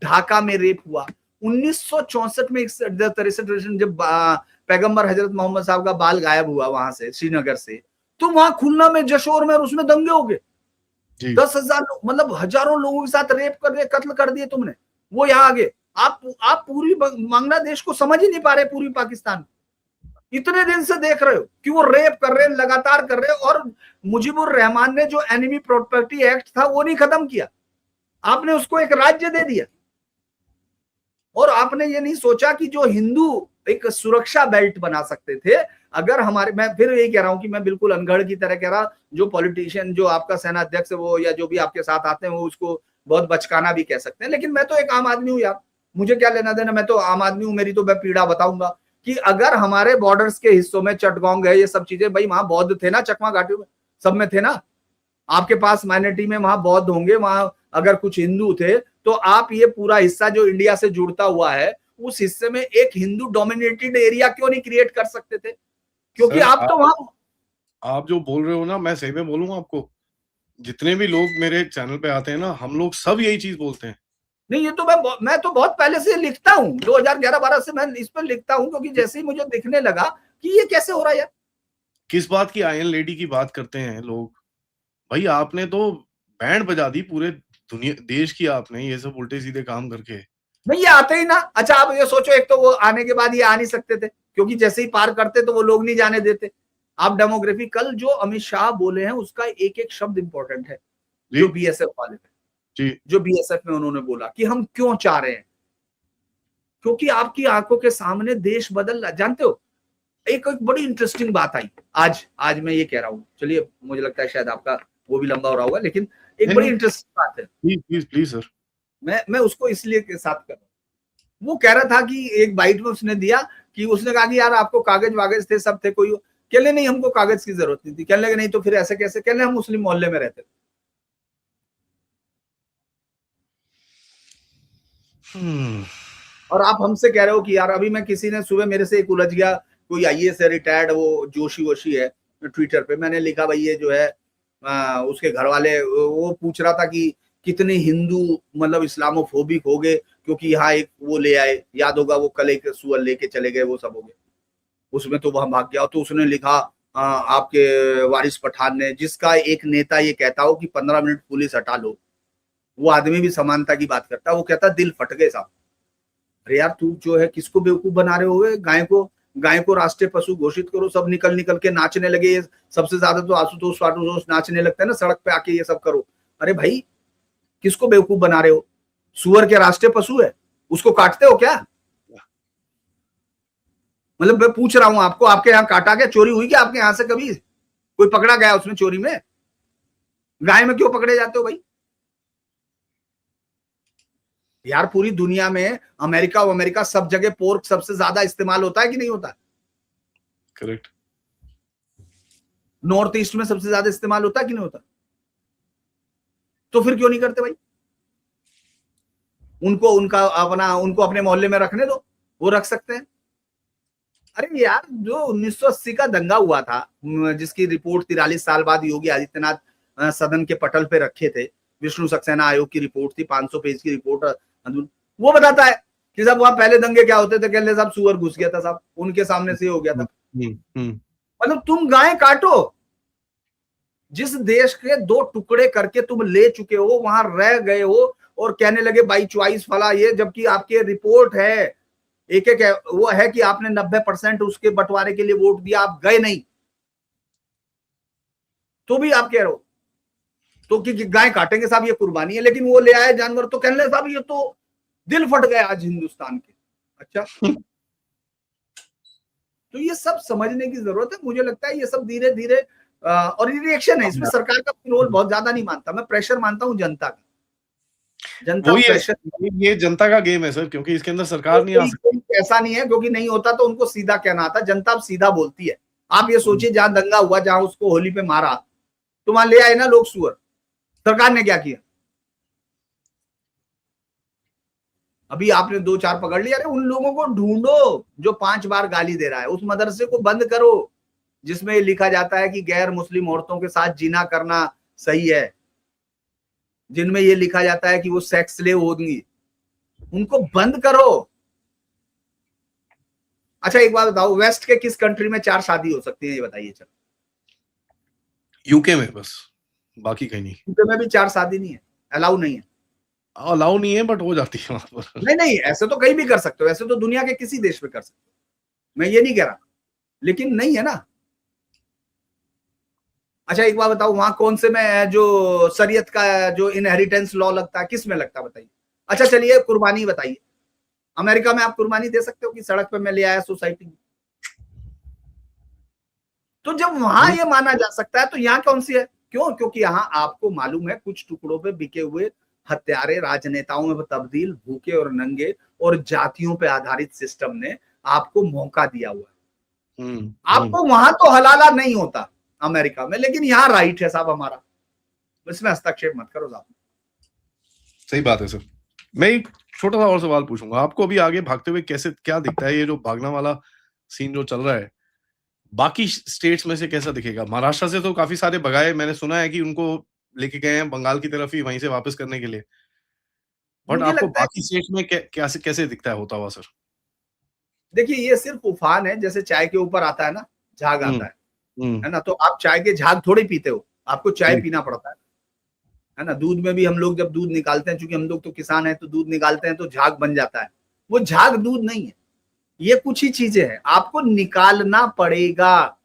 ढाका में रेप हुआ 1964 में, 63 जब पैगंबर हजरत मोहम्मद साहब का बाल गायब हुआ वहां से, श्रीनगर से, तो वहां खुलना में, जशोर में, और उसमें दंगे हो गए। 10,000 मतलब हजारों लोगों के साथ रेप कर दिए, कत्ल कर दिए तुमने, वो यहाँ आगे। आप पूरी बांग्लादेश को समझ ही नहीं पा रहे, पूरी पाकिस्तान इतने दिन से देख रहे हो कि वो रेप कर रहे हैं, लगातार कर रहे हैं, और मुजीबुर रहमान ने जो एनिमी प्रॉपर्टी एक्ट था वो नहीं खत्म किया, आपने उसको एक राज्य दे दिया। और आपने ये नहीं सोचा कि जो हिंदू एक सुरक्षा बेल्ट बना सकते थे, अगर हमारे, मैं फिर यही कह रहा हूं कि मैं बिल्कुल अनगढ़ की तरह कह रहा, जो पॉलिटिशियन, जो आपका सेना अध्यक्ष वो या जो भी आपके साथ आते हैं वो उसको बहुत बचकाना भी कह सकते हैं, लेकिन मैं तो एक आम आदमी हूं यार, मुझे क्या लेना देना, मैं तो आम आदमी हूं, मेरी तो मैं पीड़ा बताऊंगा कि अगर हमारे बॉर्डर्स के हिस्सों में चटगांव गए, ये सब चीजें, भाई वहां बौद्ध थे ना, चकमा घाटी में सब में थे ना, आपके पास माइनॉरिटी में वहां बौद्ध होंगे, वहां अगर कुछ हिंदू थे, तो आप ये पूरा हिस्सा जो इंडिया से जुड़ता हुआ है, उस हिस्से में एक हिंदू डोमिनेटेड एरिया क्यों नहीं क्रिएट कर सकते थे? क्योंकि सर, आप तो वहां, आप जो बोल रहे हो ना, मैं सही में बोलूंगा आपको, जितने भी लोग मेरे चैनल पे आते हैं ना, हम लोग सब यही चीज बोलते हैं। नहीं ये तो मैं तो बहुत पहले से लिखता हूं, 2011-12 से मैं इस पर लिखता हूं, क्योंकि जैसे ही मुझे दिखने लगा कि ये कैसे हो रहा है यार। किस बात की आयरन लेडी की बात करते हैं लोग? भाई आपने तो बैंड बजा दी पूरे दुनिया देश की, आपने ये सब उल्टे सीधे काम करके। नहीं ये आते ही ना, अच्छा आप ये सोचो, एक तो वो आने के बाद ये आ नहीं सकते थे क्योंकि जैसे ही पार करते तो वो लोग नहीं जाने देते। आप डेमोग्राफी, कल जो अमित शाह बोले हैं उसका एक एक शब्द इंपॉर्टेंट है, जो बीएसएफ वाले जी, जो बीएसएफ में उन्होंने बोला कि हम क्यों चाह रहे हैं, क्योंकि आपकी आंखों के सामने देश बदल रहा, जानते हो। एक बड़ी इंटरेस्टिंग बात आई आज आज मैं ये कह रहा हूँ, चलिए मुझे लगता है शायद आपका वो भी लंबा हो रहा होगा, लेकिन एक बड़ी इंटरेस्टिंग बात है, प्लीज प्लीज प्लीज सर। मैं उसको इसलिए के साथ कर रहा हूँ। वो कह रहा था कि एक बाइट में उसने दिया कि उसने कहा कि यार आपको कागज वागज थे, सब थे, कोई कहने नहीं हमको कागज की जरूरत नहीं थी, कहने लगे नहीं तो फिर ऐसे कैसे, कहने हम मुस्लिम मोहल्ले में रहते थे। और आप हमसे कह रहे हो कि यार, अभी मैं किसी ने सुबह मेरे से एक उलझ गया, कोई आईएएस है रिटायर्ड, वो जोशी वोशी है, ट्विटर पे मैंने लिखा भाई ये जो है उसके घर वाले, वो पूछ रहा था कि कितने हिंदू मतलब इस्लामोफोबिक हो गए क्योंकि यहाँ एक वो ले आए, याद होगा वो कल एक सुअर लेके चले गए, वो सब हो गए, उसमें तो वहां भाग गया। तो उसने लिखा आपके वारिस पठान ने, जिसका एक नेता ये कहता हो कि 15 मिनट पुलिस हटा लो, वो आदमी भी समानता की बात करता, वो कहता दिल फट गए साहब। अरे यार तू जो है किसको बेवकूफ बना रहे हो? गाय को राष्ट्रीय पशु घोषित करो, सब निकल निकल के नाचने लगे, सबसे ज्यादा तो आशुतोष वाटुतोष नाचने लगता है ना सड़क पे आके, ये सब करो। अरे भाई किसको बेवकूफ बना रहे हो? सुअर के राष्ट्रीय पशु है, उसको काटते हो क्या? मतलब मैं पूछ रहा हूं आपको, आपके यहाँ काटा क्या? चोरी हुई क्या आपके यहाँ से कभी? कोई पकड़ा गया उसमें चोरी में? गाय में क्यों पकड़े जाते हो भाई? यार पूरी दुनिया में अमेरिका सब जगह पोर्क सबसे ज्यादा इस्तेमाल होता है कि नहीं होता? करेक्ट। नॉर्थ ईस्ट में सबसे ज्यादा इस्तेमाल होता है कि नहीं होता? तो फिर क्यों नहीं करते भाई? उनको अपने मोहल्ले में रखने दो, वो रख सकते हैं। अरे यार, जो 1980 का दंगा हुआ था, जिसकी रिपोर्ट 43 साल बाद योगी आदित्यनाथ सदन के पटल पे रखे थे, विष्णु सक्सेना आयोग की रिपोर्ट थी, 500 पेज की रिपोर्ट, वो बताता है कि साहब वहां पहले दंगे क्या होते थे, कहते साहब सुअर घुस गया था साहब, उनके सामने से हो गया था। मतलब तुम गाय काटो, जिस देश के 2 टुकड़े करके तुम ले चुके हो, वहां रह गए हो और कहने लगे बाई चॉइस फला ये, जबकि आपकी रिपोर्ट है एक एक वो है कि आपने 90% उसके बंटवारे के लिए वोट दिया, आप गए नहीं, तो भी आप कह रहे हो तो कि गाय काटेंगे साहब ये कुर्बानी है, लेकिन वो ले आए जानवर तो कहने लगे साहब ये तो दिल फट गए आज हिंदुस्तान के। अच्छा, तो ये सब समझने की जरूरत है। मुझे लगता है ये सब धीरे धीरे और रिएक्शन है, इसमें सरकार का रोल बहुत ज्यादा नहीं मानता, मैं प्रेशर मानता हूं जनता का। जनता प्रेशर, ये जनता का गेम है सर, क्योंकि इसके अंदर सरकार नहीं आ सकती। ऐसा नहीं है, क्योंकि नहीं होता तो उनको सीधा कहना आता, जनता अब सीधा बोलती है। आप ये सोचिए, जहां दंगा हुआ, जहां उसको होली पे मारा, तो वहां ले आए ना लोग सुअर, सरकार ने क्या किया? अभी आपने 2-4 पकड़ लिया, अरे उन लोगों को ढूंढो जो 5 बार गाली दे रहा है, उस मदरसे को बंद करो जिसमें लिखा जाता है कि गैर मुस्लिम औरतों के साथ जिना करना सही है, जिनमें ये लिखा जाता है कि वो सेक्स स्लेव होंगी, उनको बंद करो। अच्छा एक बात बताओ, वेस्ट के किस कंट्री में 4 शादी हो सकती है, ये बताइए। चलो, यूके में बस, बाकी कहीं नहीं। यूके में भी 4 शादी नहीं है, अलाउ नहीं है। अलाउ नहीं है, बट हो जाती है वहां पर। नहीं, ऐसे तो कहीं भी कर सकते हो, ऐसे तो दुनिया के किसी देश में कर सकते हो, मैं ये नहीं कह रहा, लेकिन नहीं है ना। अच्छा एक बात बताओ, वहां कौन से में जो शरीयत का जो इनहेरिटेंस लॉ लगता है, किस में लगता है बताइए? अच्छा चलिए कुर्बानी बताइए, अमेरिका में आप कुर्बानी दे सकते हो कि सड़क पे मैं ले आया सोसाइटी में? तो जब वहां ये माना जा सकता है तो यहाँ कौन सी है? क्यों? क्योंकि यहाँ आपको मालूम है कुछ टुकड़ों पे बिके हुए हत्यारे राजनेताओं में तब्दील, भूखे और नंगे और जातियों पे आधारित सिस्टम ने आपको मौका दिया हुआ है। आपको वहां तो हलाला नहीं होता अमेरिका में, लेकिन यहाँ राइट है साहब हमारा, इसमें हस्तक्षेप मत करो साहब। सही बात है सर। मैं एक छोटा सा और सवाल पूछूंगा आपको, अभी आगे भागते हुए कैसे क्या दिखता है ये जो भागना वाला सीन जो चल रहा है, बाकी स्टेट्स में से कैसा दिखेगा? महाराष्ट्र से तो काफी सारे भगाए, मैंने सुना है कि उनको लेके गए हैं बंगाल की तरफ ही, वहीं से वापस करने के लिए, बट आपको बाकी स्टेट्स में कैसे दिखता है होता हुआ सर? देखिए ये सिर्फ उफान है, जैसे चाय के ऊपर आता है ना झाग आता है ना, तो आप चाय के झाग थोड़ी पीते हो, आपको चाय पीना पड़ता है ना। दूध में भी हम लोग जब दूध निकालते हैं, चूंकि हम लोग तो किसान हैं, तो दूध निकालते हैं तो झाग बन जाता है, वो झाग दूध नहीं है, ये कुछ ही चीजें हैं, आपको निकालना पड़ेगा,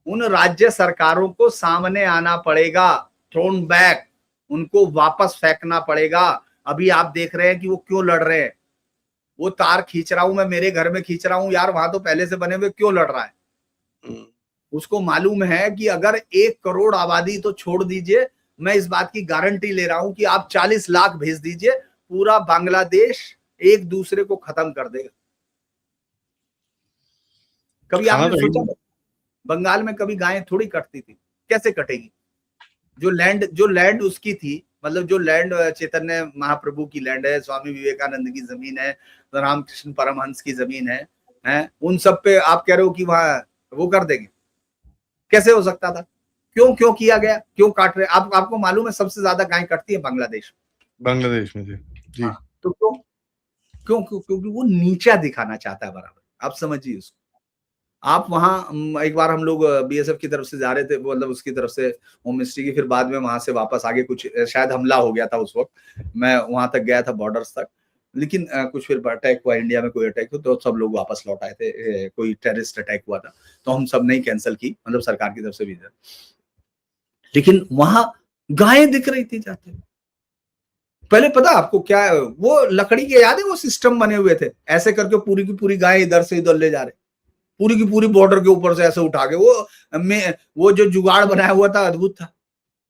उन राज्य सरकारों को सामने आना पड़ेगा, थ्रोन बैक, उनको वापस फेंकना पड़ेगा। अभी आप देख रहे हैं कि वो क्यों लड़ रहे हैं, वो तार खींच रहा हूं मैं, मेरे घर में खींच रहा हूं यार, वहां तो पहले से बने हुए, क्यों लड़ रहा है? उसको मालूम है कि अगर 1 करोड़ आबादी तो छोड़ दीजिए, मैं इस बात की गारंटी ले रहा हूं कि आप 40 लाख भेज दीजिए, पूरा बांग्लादेश एक दूसरे को खत्म कर देगा। कभी आपने सोचा बंगाल में कभी गायें थोड़ी कटती थी, कैसे कटेगी? जो लैंड उसकी थी, मतलब जो लैंड चैतन्य महाप्रभु की लैंड है, स्वामी विवेकानंद की जमीन है, रामकृष्ण परमहंस की जमीन है, उन सब पे आप कह रहे हो कि वहां वो कर देंगे? कैसे हो सकता था? क्यों किया गया? क्यों काट रहे? आपको मालूम है सबसे ज्यादा गाय कटती है बांग्लादेश में जी। तो क्यों? क्योंकि वो नीचा दिखाना चाहता है बराबर, आप समझिए उसको। आप वहां एक बार हम लोग बीएसएफ की तरफ से जा रहे थे, मतलब उसकी तरफ से होम मिनिस्ट्री की, फिर बाद में वहां से वापस आगे कुछ शायद हमला हो गया था उस वक्त, मैं वहां तक गया था बॉर्डर्स तक, लेकिन कुछ फिर अटैक हुआ, इंडिया में कोई अटैक हुआ तो सब लोग वापस लौट आए थे, कोई टेररिस्ट अटैक हुआ था तो हम सब नहीं कैंसिल की, मतलब सरकार की तरफ से भी, लेकिन वहां गायें दिख रही थी जाते। पहले पता आपको क्या, वो लकड़ी के याद है वो सिस्टम बने हुए थे, ऐसे करके पूरी की पूरी गायें इधर से इधर ले जा रहे, पूरी की पूरी बॉर्डर के ऊपर से ऐसे उठा के, वो जो जुगाड़ बनाया हुआ था अद्भुत था।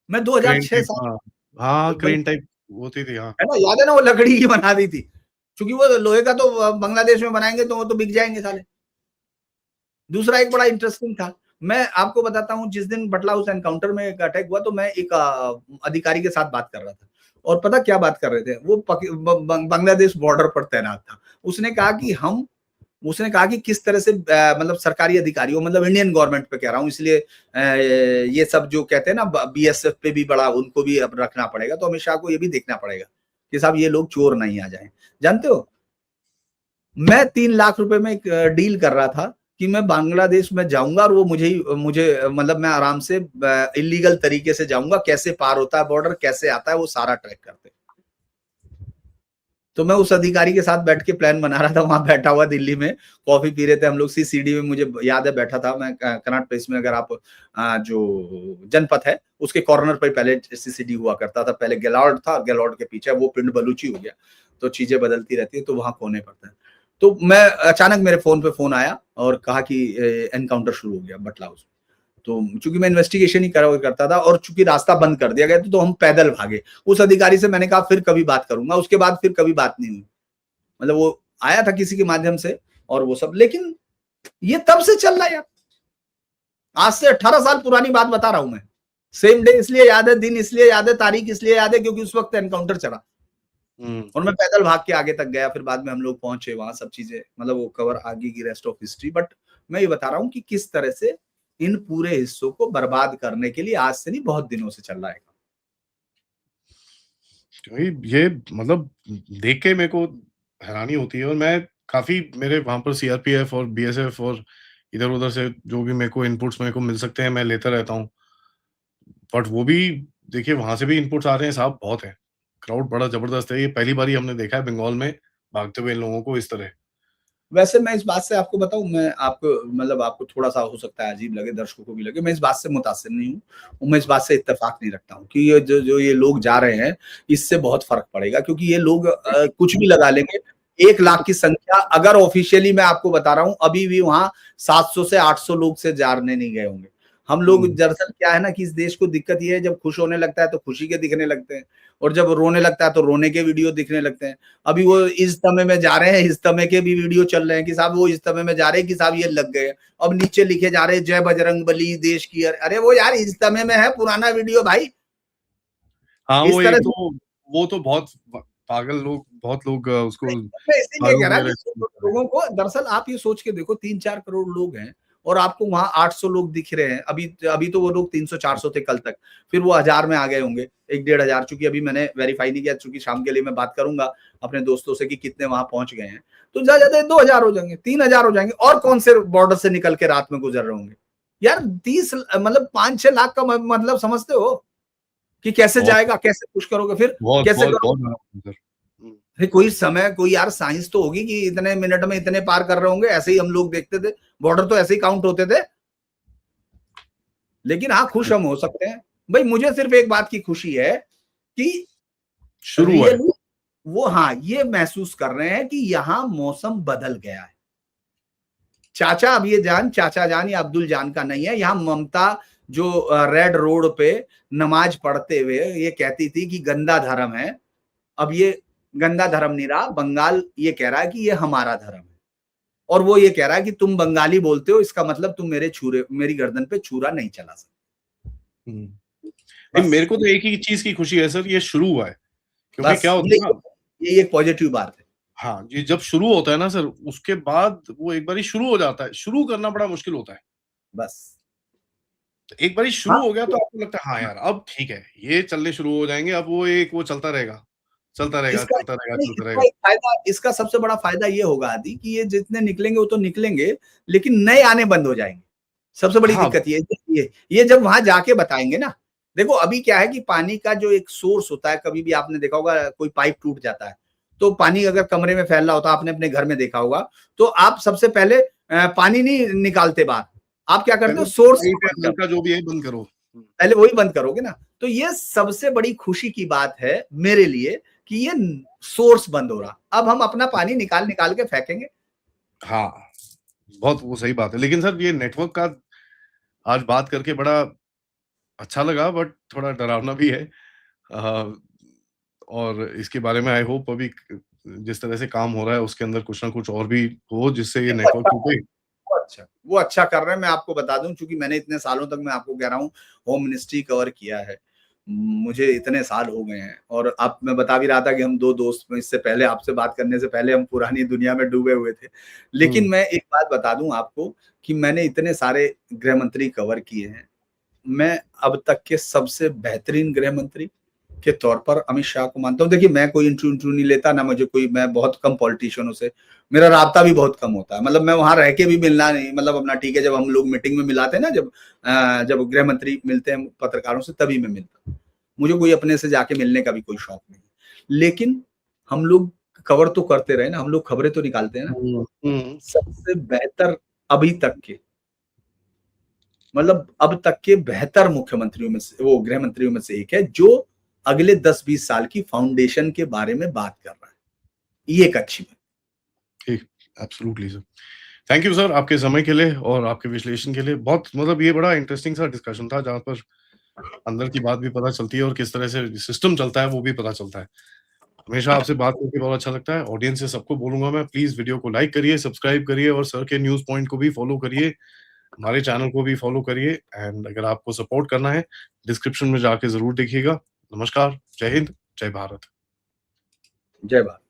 मैं 2006 साल, हाँ क्रेन टाइप होती थी, हाँ है ना, याद है ना, वो लकड़ी की बना दी थी, क्योंकि वो लोहे का तो बांग्लादेश में बनाएंगे तो वो तो बिक जाएंगे साले। दूसरा एक बड़ा इंटरेस्टिंग था, मैं आपको बताता हूँ, जिस दिन बटला हाउस एनकाउंटर में एक अटैक हुआ तो मैं एक अधिकारी के साथ बात कर रहा था, और पता क्या बात कर रहे थे, वो बांग्लादेश बॉर्डर पर तैनात था। उसने कहा कि हम उसने कहा कि किस तरह से मतलब सरकारी अधिकारियों, मतलब इंडियन गवर्नमेंट पे कह रहा हूँ, इसलिए ये सब जो कहते हैं ना बीएसएफ पे भी बड़ा, उनको भी अब रखना पड़ेगा। तो अमित शाह को ये भी देखना पड़ेगा कि साहब ये लोग चोर नहीं आ जाए। जानते हो, मैं 3 लाख रुपए में एक डील कर रहा था कि मैं बांग्लादेश में जाऊंगा और वो मुझे मतलब मैं आराम से इलीगल तरीके से जाऊंगा, कैसे पार होता है बॉर्डर, कैसे आता है, वो सारा ट्रैक करते। तो मैं उस अधिकारी के साथ बैठ के प्लान बना रहा था, वहां बैठा हुआ दिल्ली में, कॉफी पी रहे थे हम लोग सीसीडी में, मुझे याद है बैठा था मैं कनॉट प्लेस में। अगर आप जो जनपथ है उसके कॉर्नर पर पहले सीसीडी हुआ करता था, पहले गैलॉर्ड था, गैलॉर्ड के पीछे वो पिंड बलूची हो गया, तो चीजें बदलती रहती है, तो वहां कोने पड़ता है। तो मैं अचानक मेरे फोन पे फोन आया और कहा कि एनकाउंटर शुरू हो गया बटला हाउस। तो चूंकि मैं इन्वेस्टिगेशन ही करता था और चूंकि रास्ता बंद कर दिया गया तो हम पैदल भागे। उस अधिकारी से मैंने कहा फिर कभी बात करूंगा, उसके बाद फिर कभी बात नहीं हुई। मतलब वो आया था किसी के माध्यम से और वो सब, लेकिन ये तब से चल रहा है यार, आज से 18 साल पुरानी बात बता रहा हूं मैं। सेम डे इसलिए याद है, दिन इसलिए याद है, तारीख इसलिए याद है क्योंकि उस वक्त एनकाउंटर चला और मैं पैदल भाग के आगे तक गया। फिर बाद में हम लोग पहुंचे वहां, सब चीजें मतलब वो कवर आगे की रेस्ट ऑफ हिस्ट्री। बट मैं ये बता रहा हूं कि किस तरह से इन पूरे हिस्सों को बर्बाद करने के लिए आज से नहीं बहुत दिनों से चल रहा है। ये मतलब देख के मेरे को हैरानी होती है और मैं काफ़ी मेरे वहाँ पर सीआरपीएफ और बीएसएफ और इधर-उधर से जो भी मेरे को इनपुट्स मेरे को मिल सकते हैं, मैं लेता रहता हूँ। बट वो भी देखिए वहाँ से भी इनपुट्स आ रहे हैं साहब बहुत है। क्राउड बड़ा ज़बरदस्त है, ये पहली बार ही हमने देखा है बंगाल में भागते हुए इन लोगों को इस तरह। वैसे मैं इस बात से आपको बताऊं, मैं आपको मतलब आपको थोड़ा सा हो सकता है अजीब लगे, दर्शकों को भी लगे, मैं इस बात से मुतासिर नहीं हूँ, मैं इस बात से इत्तेफाक नहीं रखता हूँ कि ये जो ये लोग जा रहे हैं इससे बहुत फर्क पड़ेगा, क्योंकि ये लोग कुछ भी लगा लेंगे। 1 लाख की संख्या अगर ऑफिशियली मैं आपको बता रहा हूँ, अभी भी वहां 700 से 800 लोग से जाने नहीं गए होंगे। हम लोग दरअसल क्या है ना कि इस देश को दिक्कत ये है, जब खुश होने लगता है तो खुशी के दिखने लगते हैं और जब रोने लगता है तो रोने के वीडियो दिखने लगते हैं। अभी वो इज्तिमा में जा रहे हैं, इज्तिमा के भी वीडियो चल रहे हैं कि साहब वो इज्तिमा में जा रहे हैं कि साहब ये लग गए। अब नीचे लिखे जा रहे हैं जय बजरंग बली देश की। अरे वो यार इज्तिमा में है, पुराना वीडियो भाई। हाँ, इस वो तरह एक से तो वो तो बहुत पागल लोग, बहुत लोग उसको मैं इसीलिए बारूद कह रहा वगैरह कि लोगों को, दरअसल आप ये सोच के देखो 3-4 करोड़ लोग हैं और आपको वहां 800 लोग दिख रहे हैं। अभी तो वो लोग 300-400 थे कल तक, फिर वो 1000 में आ गए होंगे, 1-1.5 हजार। चूंकि अभी मैंने वेरीफाई नहीं किया, चूंकि शाम के लिए मैं बात करूंगा अपने दोस्तों से कि कितने वहां पहुंच गए हैं, तो ज्यादा 2000 हो जाएंगे, 3000 हो जाएंगे। और कौन से बॉर्डर से निकल के रात में गुजर रहे होंगे यार। 30 मतलब 5-6 लाख का मतलब समझते हो कि कैसे बहुत जाएगा, कैसे पुश करोगे, फिर बहुत कैसे बहुत करोगे। बहुत सर। अरे कोई समय, कोई यार साइंस तो होगी कि इतने मिनट में इतने पार कर रहे होंगे। ऐसे ही हम लोग देखते थे, बॉर्डर तो ऐसे ही काउंट होते थे। लेकिन हाँ, खुश हम हो सकते हैं भाई। मुझे सिर्फ एक बात की खुशी है कि शुरू है। रियली वो हाँ ये महसूस कर रहे हैं कि यहाँ मौसम बदल गया है। चाचा अब ये जान, चाचा जान या अब्दुल जान का नहीं है। यहाँ ममता जो रेड रोड पे नमाज पढ़ते हुए ये कहती थी कि गंदा धर्म है, अब ये गंदा धर्म नहीं रहा। बंगाल ये कह रहा है कि ये हमारा धर्म है और वो ये कह रहा है कि तुम बंगाली बोलते हो, इसका मतलब तुम मेरी गर्दन पे छुरा नहीं चला सकते। नहीं, मेरे को तो एक ही चीज की खुशी है सर, ये शुरू हुआ है। क्योंकि बस क्या होता है ना, ये एक पॉजिटिव बात है। हाँ, ये जब शुरू होता है ना सर, उसके बाद वो एक बारी शुरू हो जाता है, शुरू करना बड़ा मुश्किल होता है। बस तो एक बारी हाँ, शुरू हो गया तो आपको लगता है हाँ यार अब ठीक है, ये चलने शुरू हो जाएंगे, अब वो चलता रहेगा, चलता रहेगा, इसका चलता रहेगा, नहीं, चलता इसका रहेगा। एक फायदा, इसका सबसे बड़ा फायदा ये होगा आदि कि ये जितने निकलेंगे वो तो निकलेंगे, लेकिन नए आने बंद हो जाएंगे। सबसे बड़ी हाँ, दिक्कत ये जब वहां जाके बताएंगे ना। देखो अभी क्या है कि पानी का जो एक सोर्स होता है, कभी भी आपने देखा होगा कोई पाइप टूट जाता है तो पानी अगर कमरे में फैल रहा होता है, आपने अपने घर में देखा होगा, तो आप सबसे पहले पानी नहीं निकालते बाहर, आप क्या करते हो, पहले सोर्स लाइट बंद या कर, नल का जो भी है बंद करो। पहले वही बंद करोगे ना। तो ये सबसे बड़ी खुशी की बात है मेरे लिए कि ये सोर्स बंद हो रहा। अब हम अपना पानी निकाल निकाल के फेंकेंगे। हाँ, बहुत वो सही बात है। लेकिन सर ये नेटवर्क का आज बात करके बड़ा अच्छा लगा, बट थोड़ा डरावना भी है। अ, और इसके बारे में आई होप अभी जिस तरह से काम हो रहा है उसके अंदर कुछ ना कुछ और भी हो जिससे ये वो नेटवर्क अच्छा टूटे। वो अच्छा कर रहे हैं। मैं आपको बता दूं, चूंकि मैंने इतने सालों तक, मैं आपको कह रहा हूं, होम मिनिस्ट्री कवर किया है, मुझे इतने साल हो गए हैं और अब मैं बता भी रहा था कि हम 2 दोस्त इससे पहले आपसे बात करने से पहले हम पुरानी दुनिया में डूबे हुए थे। लेकिन मैं एक बात बता दूँ आपको कि मैंने इतने सारे गृह मंत्री कवर किए हैं। मैं अब तक के सबसे बेहतरीन गृह मंत्री के तौर पर अमित शाह को मानता हूँ। देखिए मैं कोई इंटरव्यू नहीं लेता, ना मुझे कोई, मैं बहुत कम पॉलिटिशियनों से मेरा राब्ता भी बहुत कम होता है। मतलब मैं वहाँ रह के भी मिलना नहीं, मतलब अपना ठीक है, जब हम लोग मीटिंग में मिलाते हैं ना, जब गृह मंत्री मिलते हैं पत्रकारों से, तभी मैं मिलता हूँ। मुझे कोई अपने से जाके मिलने का भी कोई शौक नहीं। लेकिन हम लोग कवर तो करते रहे ना, हम लोग खबरें तो निकालते हैं ना। सबसे बेहतर अभी तक के, मतलब अब तक के बेहतर मुख्यमंत्रियों में से, वो गृह मंत्रियों में से एक है जो अगले 10-20 साल की फाउंडेशन के बारे में बात कर रहा है। ये एक अच्छी बात। ठीक, absolutely sir. Thank you sir आपके समय के लिए और आपके विश्लेषण के लिए। बहुत मतलब ये बड़ा इंटरेस्टिंग सा डिस्कशन था जहाँ पर अंदर की बात भी पता चलती है और किस तरह से सिस्टम चलता है वो भी पता चलता है। हमेशा आपसे बात करके बहुत अच्छा लगता है। ऑडियंस से सबको बोलूँगा मैं, प्लीज़ वीडियो को लाइक करिए, सब्सक्राइब करिए और सर के न्यूज़ पॉइंट को भी फॉलो करिए। हमारे चैनल को भी फॉलो करिए एंड अगर आपको सपोर्ट करना है, डिस्क्रिप्शन में जाके ज़रूर देखिएगा। नमस्कार, जय हिंद, जय भारत। जय भारत।